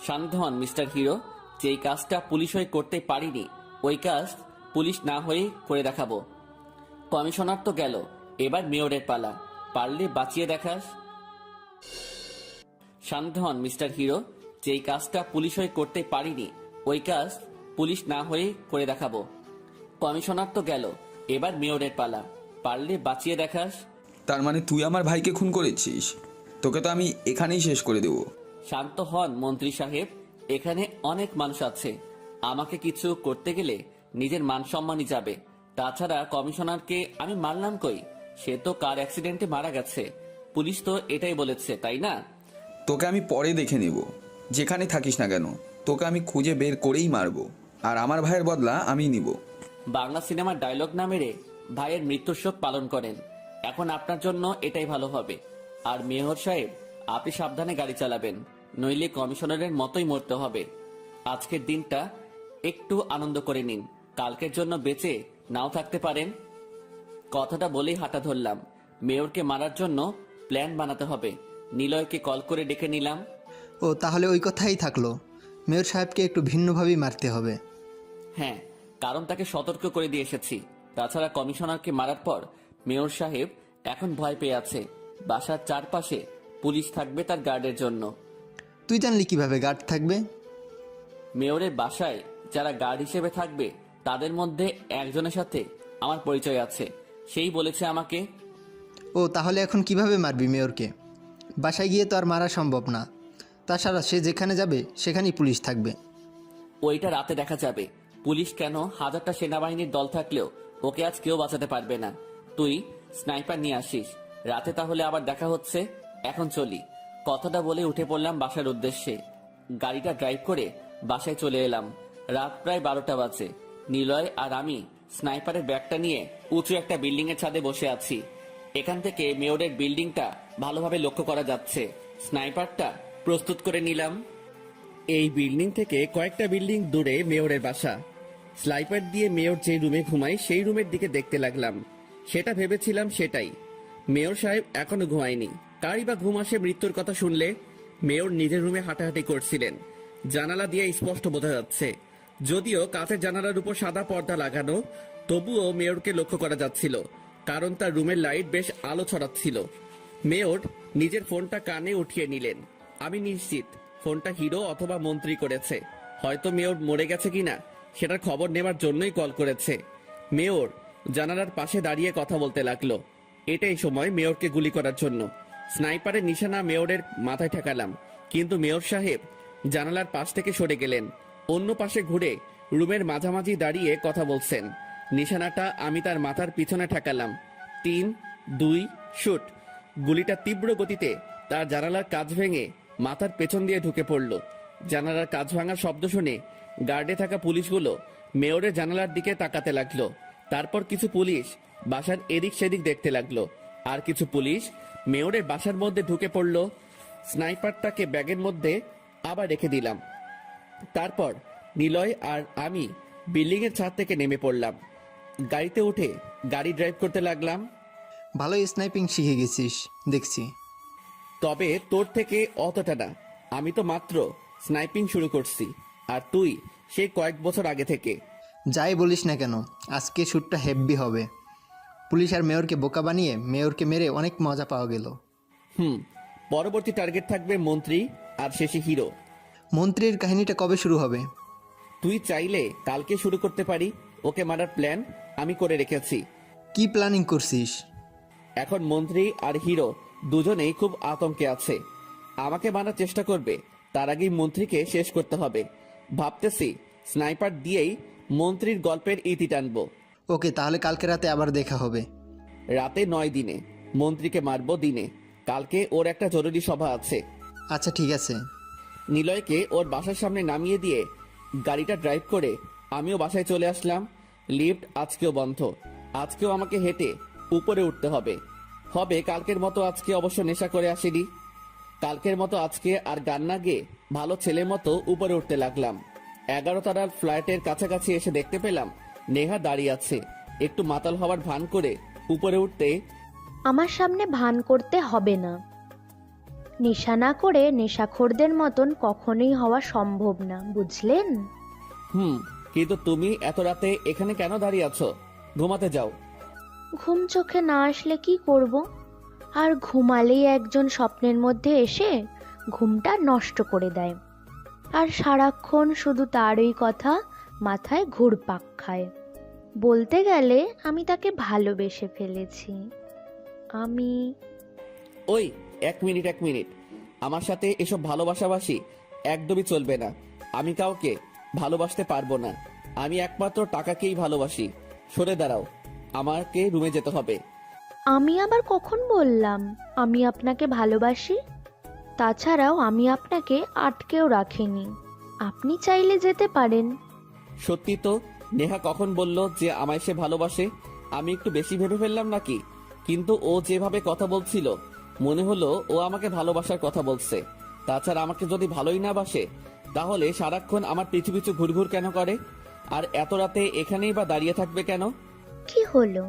শান্ত হন মিস্টার হিরো, যেই কাজটা পুলিশ হয়ে করতে পারিনি ওই কাজ পুলিশ না হয়েই করে দেখাবো। কমিশনার তো গেল, এবার মেয়রের পালা, পারলে বাঁচিয়ে দেখাস। শান্ত হন মিস্টার হিরো, যেই কাজটা পুলিশ হয়ে করতে পারিনি ওই কাজ পুলিশ না হয়েই করে দেখাবো। কমিশনার তো গেল, এবার মেয়রের পালা, পারলে বাঁচিয়ে দেখাস। তার মানে তুই আমার ভাইকে খুন করেছিস? তোকে তো আমি এখানেই শেষ করে দেবো। শান্ত হন মন্ত্রী সাহেব, এখানে অনেক মানুষ আছে, আমাকে কিছু করতে গেলে নিজের মান সম্মানই যাবে। তাছাড়া কমিশনারকে আমি মারলাম কই? সে তো কার অ্যাক্সিডেন্টে মারা গেছে, পুলিশ তো এটাই বলেছে, তাই না? তোকে আমি পরে দেখে নেব, যেখানে থাকিস না কেন তোকে আমি খুঁজে বের করেই মারবো, আর আমার ভাইয়ের বদলা আমি নিব। বাংলা সিনেমার ডায়লগ না মেরে ভাইয়ের মৃত্যুর শোক পালন করেন, এখন আপনার জন্য এটাই ভালো হবে। আর মেয়র সাহেব, আপনি সাবধানে গাড়ি চালাবেন, নইলে কমিশনারের মতোই মরতে হবে। আজকের দিনটা একটু আনন্দ করে নিন, কালকের জন্য বেঁচে নাও থাকতে পারেন। কথাটা বলেই হাঁটা ধরলাম। মেয়রকে মারার জন্য প্ল্যান বানাতে হবে। নিলয়কে কল করে ডেকে নিলাম। ও তাহলে ওই কথাই থাকলো, মেয়র সাহেবকে একটু ভিন্নভাবেই মারতে হবে। হ্যাঁ, কারণ তাকে সতর্ক করে দিয়ে এসেছি। তাছাড়া কমিশনারকে মারার পর মেয়র সাহেব এখন ভয় পেয়ে আছে। বাসার চারপাশে পুলিশ থাকবে তার গার্ডের জন্য। তুই জানলি কিভাবে গার্ড থাকবে? মেয়রের বাসায় যারা গার্ড হিসেবে থাকবে তাদের মধ্যে একজনের সাথে আমার পরিচয় আছে, সেই বলেছে আমাকে। ও তাহলে এখন কিভাবে মারবি মেয়রকে? বাসায় গিয়ে তো আর মারা সম্ভব না, তাছাড়া সে যেখানে যাবে সেখানেই পুলিশ থাকবে। ওইটা রাতে দেখা যাবে। পুলিশ কেন, হাজারটা সেনাবাহিনীর দল থাকলেও ওকে আজ কেউ বাঁচাতে পারবে না। তুই স্নাইপার নিয়ে আসিস, রাতে তাহলে আবার দেখা হচ্ছে। এখন চলি। কথাটা বলে উঠে পড়লাম বাসার উদ্দেশ্যে। গাড়িটা ড্রাইভ করে বাসায় চলে এলাম। রাত প্রায় 12টা বাজে। নিলয় আর আমি স্নাইপারের ব্যাগটা নিয়ে উঁচু একটা বিল্ডিং এর ছাদে বসে আছি। এখান থেকে মেয়রের বিল্ডিংটা ভালোভাবে লক্ষ্য করা যাচ্ছে। স্নাইপারটা প্রস্তুত করে নিলাম। এই বিল্ডিং থেকে কয়েকটা বিল্ডিং দূরে মেয়রের বাসা। স্নাইপার দিয়ে মেয়র যে রুমে ঘুমায় সেই রুমের দিকে দেখতে লাগলাম। সেটা ভেবেছিলাম সেটাই। মেয়র সাহেব এখনো ঘুমায়নি। কারই বা ঘুম আসে মৃত্যুর কথা শুনলে? মেয়র নিজের রুমে হাঁটাহাঁটি করছিলেন, জানালা দিয়ে স্পষ্ট বোঝা যাচ্ছে। যদিও কাঁচের জানালার উপর সাদা পর্দা লাগানো, তবুও মেয়রকে লক্ষ্য করা যাচ্ছিল, কারণ তার রুমের লাইট বেশ আলো ছড়াচ্ছিল। মেয়র নিজের ফোনটা কানে উঠিয়ে নিলেন। আমি নিশ্চিত ফোনটা হিরো অথবা মন্ত্রী করেছে। হয়তো মেয়র মরে গেছে কিনা সেটার খবর নেবার জন্যই কল করেছে। মেয়র জানালার পাশে দাঁড়িয়ে কথা বলতে লাগলো। এটাই সময় মেয়রকে গুলি করার জন্য। স্নাইপারের নিশানা মেয়রের মাথায় ঠেকালাম, কিন্তু মেয়র সাহেব জানালার পাশ থেকে সরে গেলেন। অন্য পাশে ঘুরে রুমের মাঝামাঝি দাঁড়িয়ে কথা বলছেন। নিশানাটা আমি তার মাথার পিছনে ঠেকালাম। 3, 2, শুট। গুলিটা তীব্র গতিতে তার জানালার কাঁচ ভেঙে মাথার পেছন দিয়ে ঢুকে পড়ল। জানালার কাঁচ ভাঙার শব্দ শুনে গার্ডে থাকা পুলিশগুলো মেয়রের জানালার দিকে তাকাতে লাগলো। তারপর কিছু পুলিশ বাসার এদিক সেদিক দেখতে লাগলো, আর কিছু পুলিশ মেয়রের বাসার মধ্যে ঢুকে পড়ল। স্নাইপারটাকে ব্যাগের মধ্যে আবার রেখে দিলাম। তারপর নিলয় আর আমি বিল্ডিং এর ছাদ থেকে নেমে পড়লাম। গাড়িতে উঠে গাড়ি ড্রাইভ করতে লাগলাম। ভালোই স্নাইপিং শিখে গেছিস দেখছি। তবে তোর থেকে অতটা না, আমি তো মাত্র স্নাইপিং শুরু করছি, আর তুই সেই কয়েক বছর আগে থেকে। যাই বলিস না কেন, আজকে শ্যুটটা হেভি হবে। পুলিশ আর মেয়রকে বোকা বানিয়ে মেয়রকে মেরে অনেক মজা পাওয়া গেল। পরবর্তী টার্গেট থাকবে মন্ত্রী, আর শেষে হিরো। মন্ত্রীর কাহিনীটা কবে শুরু হবে? তুই চাইলে কালকে শুরু করতে পারি। ওকে মারার প্ল্যান আমি করে রেখেছি। কি প্ল্যানিং করছিস? এখন মন্ত্রী আর হিরো দুজনেই খুব আতঙ্কে আছে। আমাকে মারার চেষ্টা করবে, তার আগেই মন্ত্রীকে শেষ করতে হবে। ভাবতেছি স্নাইপার দিয়েই মন্ত্রীর গল্পের ইতি টানবো। ওকে, তাহলে কালকে রাতে আবার দেখা হবে। রাতে নয়, দিনে। মন্ত্রীকে মারবো দিনে। কালকে ওর একটা জরুরি সভা আছে। আচ্ছা ঠিক আছে। নিলয়কে ওর বাসার সামনে নামিয়ে দিয়ে গাড়িটা ড্রাইভ করে আমিও বাসায় চলে আসলাম। লিফট আজকেও বন্ধ। আজকেও আমাকে হেঁটে উপরে উঠতে হবে। কালকের মতো আজকে অবশ্য নেশা করে আসিনি। কালকের মতো আজকে আর গান না গেয়ে ভালো ছেলের মতো উপরে উঠতে লাগলাম। 11 তলার ফ্ল্যাটের কাছাকাছি এসে দেখতে পেলাম নেহা দাঁড়িয়ে আছে। একটু মাতাল হওয়ার ভান করে উপরে উঠতে আমার সামনে ভান করতে হবে না। নেশা না করে নেশাখোরদের মতন কখনোই হওয়া সম্ভব না, বুঝলেন? কিন্তু তুমি এত রাতে এখানে কেন দাঁড়িয়ে আছো? ঘুমাতে যাও। ঘুম চোখে না আসলে কি করব? আর ঘুমালেই একজন স্বপ্নের মধ্যে এসে ঘুমটা নষ্ট করে দেয়, আর সারাক্ষণ শুধু তারই কথা মাথায় ঘুরপাক খায়। বলতে গেলে আমি তাকে ভালোবেসে ফেলেছি। আমি ওই এক মিনিট আমার সাথে এসব ভালোবাসাবাসি একদমই চলবে না। আমি কাউকে ভালোবাসতে পারবো না। আমি একমাত্র টাকাকেই ভালোবাসি। সরে দাঁড়াও, আমাকে রুমে যেতে হবে। আমি আবার কখন বললাম আমি আপনাকে ভালোবাসি? তাছাড়াও আমি আপনাকে আটকেও রাখিনি, আপনি চাইলে যেতে পারেন। সত্যি তো, নেহা কখন বলল যে আমায় সে ভালোবাসে? আমি একটু বেশি ভেবে ফেললাম নাকি? কিন্তু ও যেভাবে কথা বলছিল মনে হলো ও আমাকে ভালোবাসার কথা বলছে। তাছাড়া আমাকে যদি ভালোই না বাসে তাহলে সারাক্ষণ আমার পিছু পিছু ঘুরঘুর কেন করে? আর এত রাতে এখানেই বা দাঁড়িয়ে থাকবে কেন? কি হলো,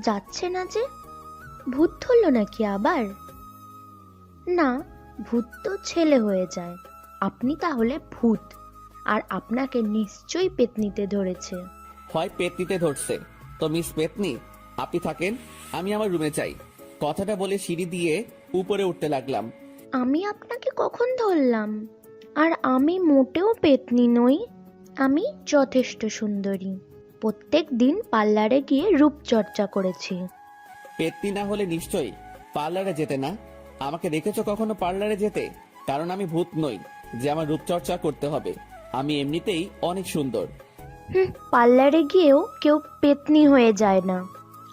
যাচ্ছে না যে? ভূত ধরলো নাকি আবার? না, ভূত তো ছেলে হয়ে যায়। আপনি তাহলে ভূত, আর আপনাকে নিশ্চয়ই পেতনিতে ধরেছে। হয় পেতনিতে ধরছে তো মিস পেতনি আপনি থাকেন, আমি আমার রুমে চাই। কথাটা বলে সিঁড়ি দিয়ে উপরে উঠতে লাগলাম। আমি আপনাকে কখন ধরলাম? আর আমি মোটেও পেতনি নই। আমি যথেষ্ট সুন্দরী। প্রত্যেক দিন পার্লারে গিয়ে রূপচর্চা করেছি। পেতনি না হলে নিশ্চয়ই পার্লারে যেতে না। আমাকে দেখেছো কখনো পার্লারে যেতে? কারণ আমি ভূত নই যে আমার রূপচর্চা করতে হবে। আমি এমনিতেই অনেক সুন্দর। পার্লারে গিয়েও কেউ পেতনি হয়ে যায় না।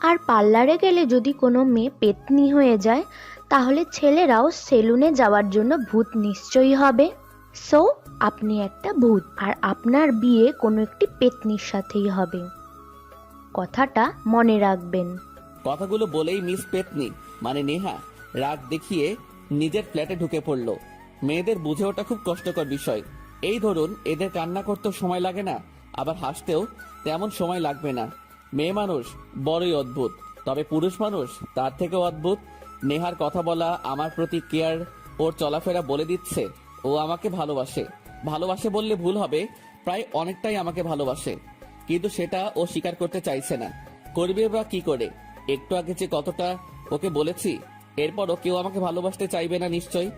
আর পার্লারে গেলে যদি কোনো মেয়ে পেতনি হয়ে যায় তাহলে ছেলেরাও সেলুনে যাওয়ার জন্য ভূত নিশ্চয়ই হবে। সো আপনি একটা ভূত, আর আপনার বিয়ে কোনো একটি পেতনির সাথেই হবে। কথাটা মনে রাখবেন। কথাগুলো বলেই মিস পেতনি মানে নেহা রাগ দেখিয়ে নিজের ফ্ল্যাটে ঢুকে পড়লো। মেয়েদের বুঝে ওঠা খুব কষ্টকর বিষয়। এই ধরুন, এদের কান্না করতেও সময় লাগে না, আবার হাসতেও তেমন সময় লাগবে না। মেয়ে মানুষ বড়ই অদ্ভুত, তবে পুরুষ মানুষ তার থেকেও অদ্ভুত। নেহার কথা বলা, আমার প্রতি কেয়ার, ওর চলাফেরা বলে দিচ্ছে ও আমাকে ভালোবাসে। ভালোবাসে বললে ভুল হবে, প্রায় অনেকটাই আমাকে ভালোবাসে। কিন্তু সেটা ও স্বীকার করতে চাইছে না। করবে বা কি করে? একটু আগে যে কতটা ওকে বলেছি, এরপরও কেউ আমাকে ভালোবাসতে চাইবে না নিশ্চয়ই।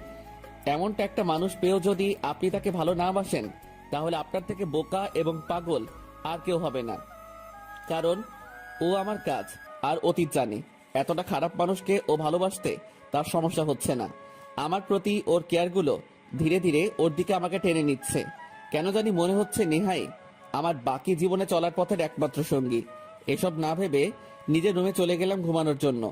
এমনটা একটা মানুষ পেয়েও যদি আপনি তাকে ভালো না বাসেন তাহলে আপনার থেকে বোকা এবং পাগল আর কেউ হবে না। কারণ ও আমার কাজ আর অতীত জানে। এতটা খারাপ মানুষকে ও ভালোবাসতে তার সমস্যা হচ্ছে না। আমার প্রতি ওর কেয়ারগুলো ধীরে ধীরে ওর দিকে আমাকে টেনে নিচ্ছে। কেন জানি মনে হচ্ছে নেহাই আমার বাকি জীবনে চলার পথের একমাত্র সঙ্গী। এসব না ভেবে নিজের রুমে চলে গেলাম ঘুমানোর জন্য।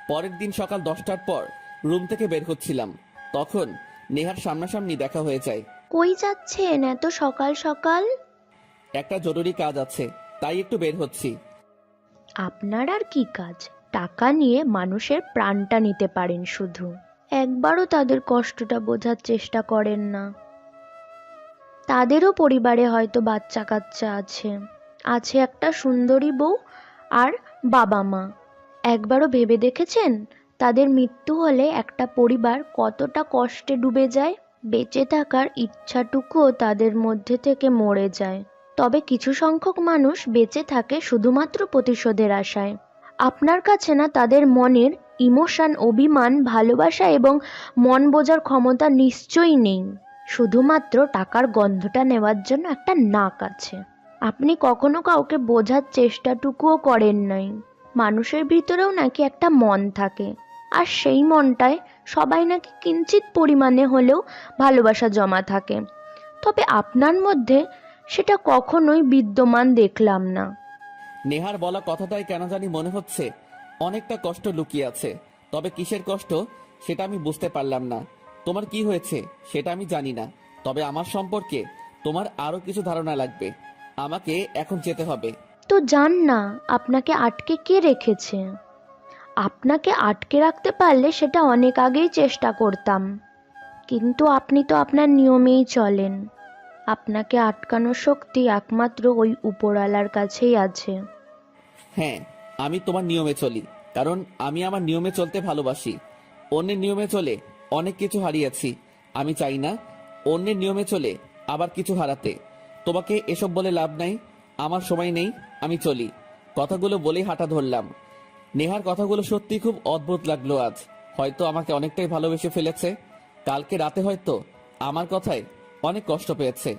পরের দিন সকাল 10টার পর রুম থেকে বের হচ্ছিলাম, তখন নেহার সামনাসামনি দেখা হয়ে যায়। কই যাচ্ছেন এত সকাল সকাল? একটা জরুরি কাজ আছে, তাই একটু বের হচ্ছি। আপনার আর কি কাজ? টাকা নিয়ে মানুষের প্রাণটা নিতে পারেন শুধু। একবারও তাদের কষ্টটা বোঝার চেষ্টা করেন না। তাদেরও পরিবারে হয়তো বাচ্চা কাচ্চা আছে একটা সুন্দরী বউ আর বাবা মা। একবারও ভেবে দেখেছেন তাদের মৃত্যু হলে একটা পরিবার কতটা কষ্টে ডুবে যায়? বেঁচে থাকার ইচ্ছাটুকুও তাদের মধ্যে থেকে মরে যায়। তবে কিছু সংখ্যক মানুষ বেঁচে থাকে শুধুমাত্র প্রতিশোধের আশায়। আপনার কাছে না তাদের মনের ইমোশন, অভিমান, ভালোবাসা এবং মন বোঝার ক্ষমতা নিশ্চয়ই নেই। শুধুমাত্র টাকার গন্ধটা নেওয়ার জন্য একটা নাক আছে। আপনি কখনো কাউকে বোঝার চেষ্টাটুকুও করেন নাই। মানুষের ভিতরেও নাকি একটা মন থাকে, আর সেই মনটায় সবাই নাকি কিঞ্চিত পরিমাণে হলেও ভালোবাসা জমা থাকে। তবে আপনার মধ্যে সেটা কখনোই বিদ্যমান দেখলাম না। নেহার বলা কথাটাই কেন জানি মনে হচ্ছে অনেকটা কষ্ট লুকিয়ে আছে। তবে কিসের কষ্ট সেটা আমি বুঝতে পারলাম না। তোমার কি হয়েছে সেটা আমি জানি না, তবে আমার সম্পর্কে তোমার আরো কিছু ধারণা লাগবে। আমাকে এখন যেতে হবে। তো যান না, আপনাকে আটকে কে রেখেছে? আপনাকে আটকে রাখতে পারলে সেটা অনেক আগেই চেষ্টা করতাম, কিন্তু আপনি তো আপনার নিয়মেই চলেন। আপনাকে আটকানোর শক্তি একমাত্র ওই উপরওয়ালার কাছেই আছে। হ্যাঁ, আমি তোমার নিয়মে চলি, কারণ আমি আমার নিয়মে চলতে ভালোবাসি। অন্যের নিয়মে চলে অনেক কিছু হারিয়েছি। আমি চাই না অন্যের নিয়মে চলে আবার কিছু হারাতে। তোমাকে এসব বলে লাভ নাই, আমার সময় নেই, আমি চলি। কথাগুলো বলেই হাঁটা ধরলাম। নেহার কথাগুলো সত্যি খুব অদ্ভুত লাগলো আজ। হয়তো আমাকে অনেকটাই ভালোবেসে ফেলেছে। কালকে রাতে হয়তো আমার কথায় অনেক কষ্ট পেয়েছে।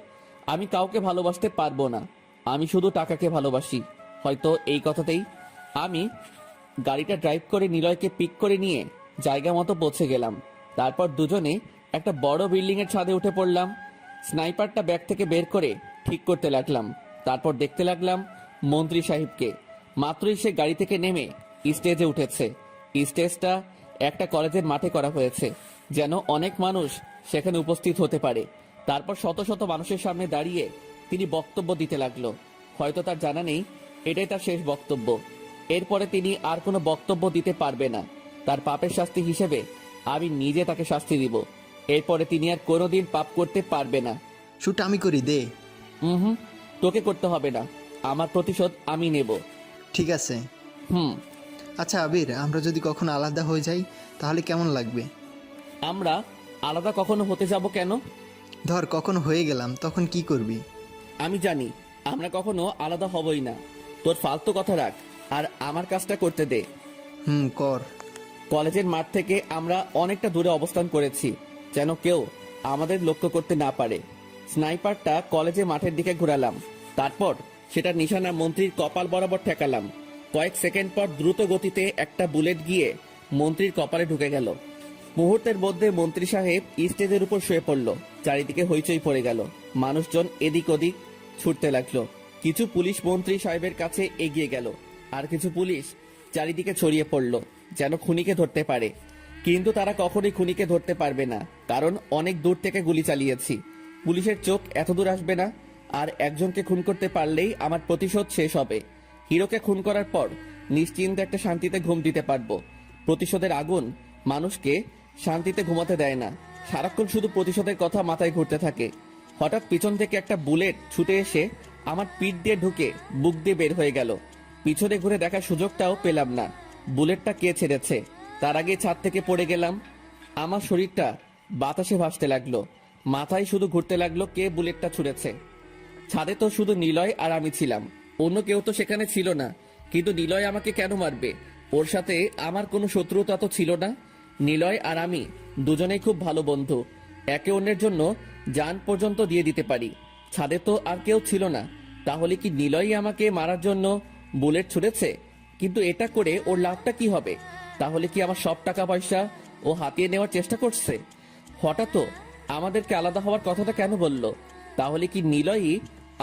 আমি কাউকে ভালোবাসতে পারবো না, আমি শুধু টাকাকে ভালোবাসি। হয়তো এই কথাতেই আমি গাড়িটা ড্রাইভ করে নিলয়কে পিক করে নিয়ে জায়গা মতো পৌঁছে গেলাম। তারপর দুজনে একটা বড় বিল্ডিং এর ছাদে উঠে পড়লাম। স্নাইপারটা ব্যাগ থেকে বের করে ঠিক করতে লাগলাম। তারপর দেখতে লাগলাম মন্ত্রী সাহেবকে। মাত্রই সে গাড়ি থেকে নেমে স্টেজে উঠেছে। স্টেজটা একটা কলেজের মাঠে করা হয়েছে, যেন অনেক মানুষ সেখানে উপস্থিত হতে পারে। তারপর শত শত মানুষের সামনে দাঁড়িয়ে তিনি বক্তব্য দিতে লাগলো। হয়তো তার জানা নেই এটাই তার শেষ বক্তব্য। এরপরে তিনি আর কোনো বক্তব্য দিতে পারবে না। তার পাপের শাস্তি হিসেবে আমি নিজে তাকে শাস্তি দিব। এরপরে তিনি আর কোনোদিন পাপ করতে পারবে না। শুট আমি করি, দে। হুম, তোকে করতে হবে না, আমার প্রতিশোধ আমি নেব। ঠিক আছে। হুম। আচ্ছা আবির, আমরা যদি কখনো আলাদা হয়ে যাই তাহলে কেমন লাগবে? আমরা আলাদা কখনো হতে যাব কেন? ধর কখনো হয়ে গেলাম, তখন কি করবি? আমি জানি আমরা কখনো আলাদা হবই না। তোর ফালতু কথা রাখ আর আমার কাজটা করতে দে। কর। কলেজের মাঠ থেকে আমরা অনেকটা দূরে অবস্থান করেছি, যেন কেউ আমাদের লক্ষ্য করতে না পারে। স্নাইপারটা কলেজের মাঠের দিকে ঘোরালাম। তারপর সেটা নিশানা মন্ত্রীর কপাল বরাবর ঠেকালাম। কয়েক সেকেন্ড পর দ্রুত গতিতে একটা বুলেট গিয়ে মন্ত্রীর কপালে ঢুকে গেল। মুহূর্তের মধ্যে মন্ত্রী সাহেব স্টেজের উপর শুয়ে পড়ল। চারিদিকে হইচই পড়ে গেল। মানুষজন এদিক ওদিক ছুটতে লাগলো। কিছু পুলিশ মন্ত্রী সাহেবের কাছে এগিয়ে গেল, আর কিছু পুলিশ চারিদিকে ছড়িয়ে পড়ল যেন খুনিকে ধরতে পারে। কিন্তু তারা কখনোই খুনিকে ধরতে পারবে না, কারণ অনেক দূর থেকে গুলি চালিয়েছি। পুলিশের চোখ এত দূর আসবে না। আর একজনকে খুন করতে পারলেই আমার প্রতিশোধ শেষ হবে। হিরোকে খুন করার পর নিশ্চিন্তে একটা শান্তিতে ঘুম দিতে পারবো। প্রতিশোধের আগুন মানুষকে শান্তিতে ঘুমাতে দেয় না, সারাক্ষণ শুধু প্রতিশোধের কথা মাথায় ঘুরতে থাকে। হঠাৎ পিছন থেকে একটা বুলেট ছুটে এসে আমার পিঠ দিয়ে ঢুকে বুক দিয়ে বের হয়ে গেল। পিছনে ঘুরে দেখার সুযোগটাও পেলাম না বুলেটটা কে ছেড়েছে। তার আগে ছাদ থেকে পড়ে গেলাম। আমার শরীরটা বাতাসে ভাসতে লাগলো, মাথায় শুধু ঘুরতে লাগলো কে বুলেটটা ছুঁড়েছে। ছাদে তো শুধু নিলয় আর আমি ছিলাম, অন্য কেউ তো সেখানে ছিল না। কিন্তু নিলয় আমাকে কেন মারবে? ওর সাথে আমার কোনো শত্রুতা তো ছিল না। নিলয় আর আমি দুজনেই খুব ভালো বন্ধু, একে অন্যের জন্য জান পর্যন্ত দিয়ে দিতে পারি। ছাদে তো আর কেউ ছিল না, তাহলে কি নিলয়ই আমাকে মারার জন্য বুলেট ছুড়েছে? কিন্তু এটা করে ওর লাভটা কি হবে? তাহলে কি আমার সব টাকা পয়সা ও হাতিয়ে নেওয়ার চেষ্টা করছে? হঠাৎ আমাদেরকে আলাদা হওয়ার কথাটা কেন বলল? তাহলে কি নিলয়ই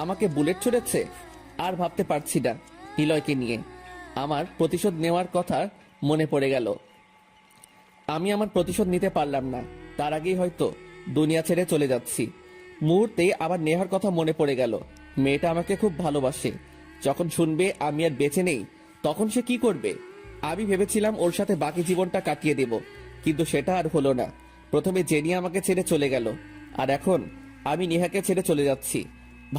আমাকে বুলেট ছুড়েছে? আর ভাবতে পারছি না নিলয়কে নিয়ে। আমার প্রতিশোধ নেওয়ার কথা মনে পড়ে গেল। আমি আমার প্রতিশোধ নিতে পারলাম না, তার আগেই হয়তো দুনিয়া ছেড়ে চলে যাচ্ছি। মুহূর্তেই আবার নেহার কথা মনে পড়ে গেল। মেয়েটা আমাকে খুব ভালোবাসে। যখন শুনবে আমি আর বেঁচে নেই, তখন সে কি করবে? আমি ভেবেছিলাম ওর সাথে বাকি জীবনটা কাটিয়ে দেব, কিন্তু সেটা আর হলো না। প্রথমে জেনি আমাকে ছেড়ে চলে গেল, আর এখন আমি নেহাকে ছেড়ে চলে যাচ্ছি।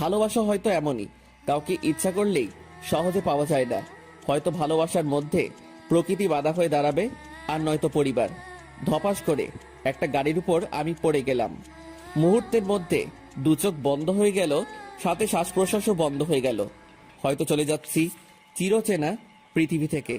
ভালোবাসা হয়তো এমনই, কাউকে ইচ্ছা করলেই সহজে পাওয়া যায় না। হয়তো ভালোবাসার মধ্যে প্রকৃতি বাধা হয়ে দাঁড়াবে, আর নয়তো পরিবার। ধপাস করে একটা গাড়ির উপর আমি পড়ে গেলাম। মুহূর্তের মধ্যে দু চোখ বন্ধ হয়ে গেল, সাথে শ্বাস প্রশ্বাসও বন্ধ হয়ে গেল। হয়তো চলে যাচ্ছি চিরচেনা পৃথিবী থেকে।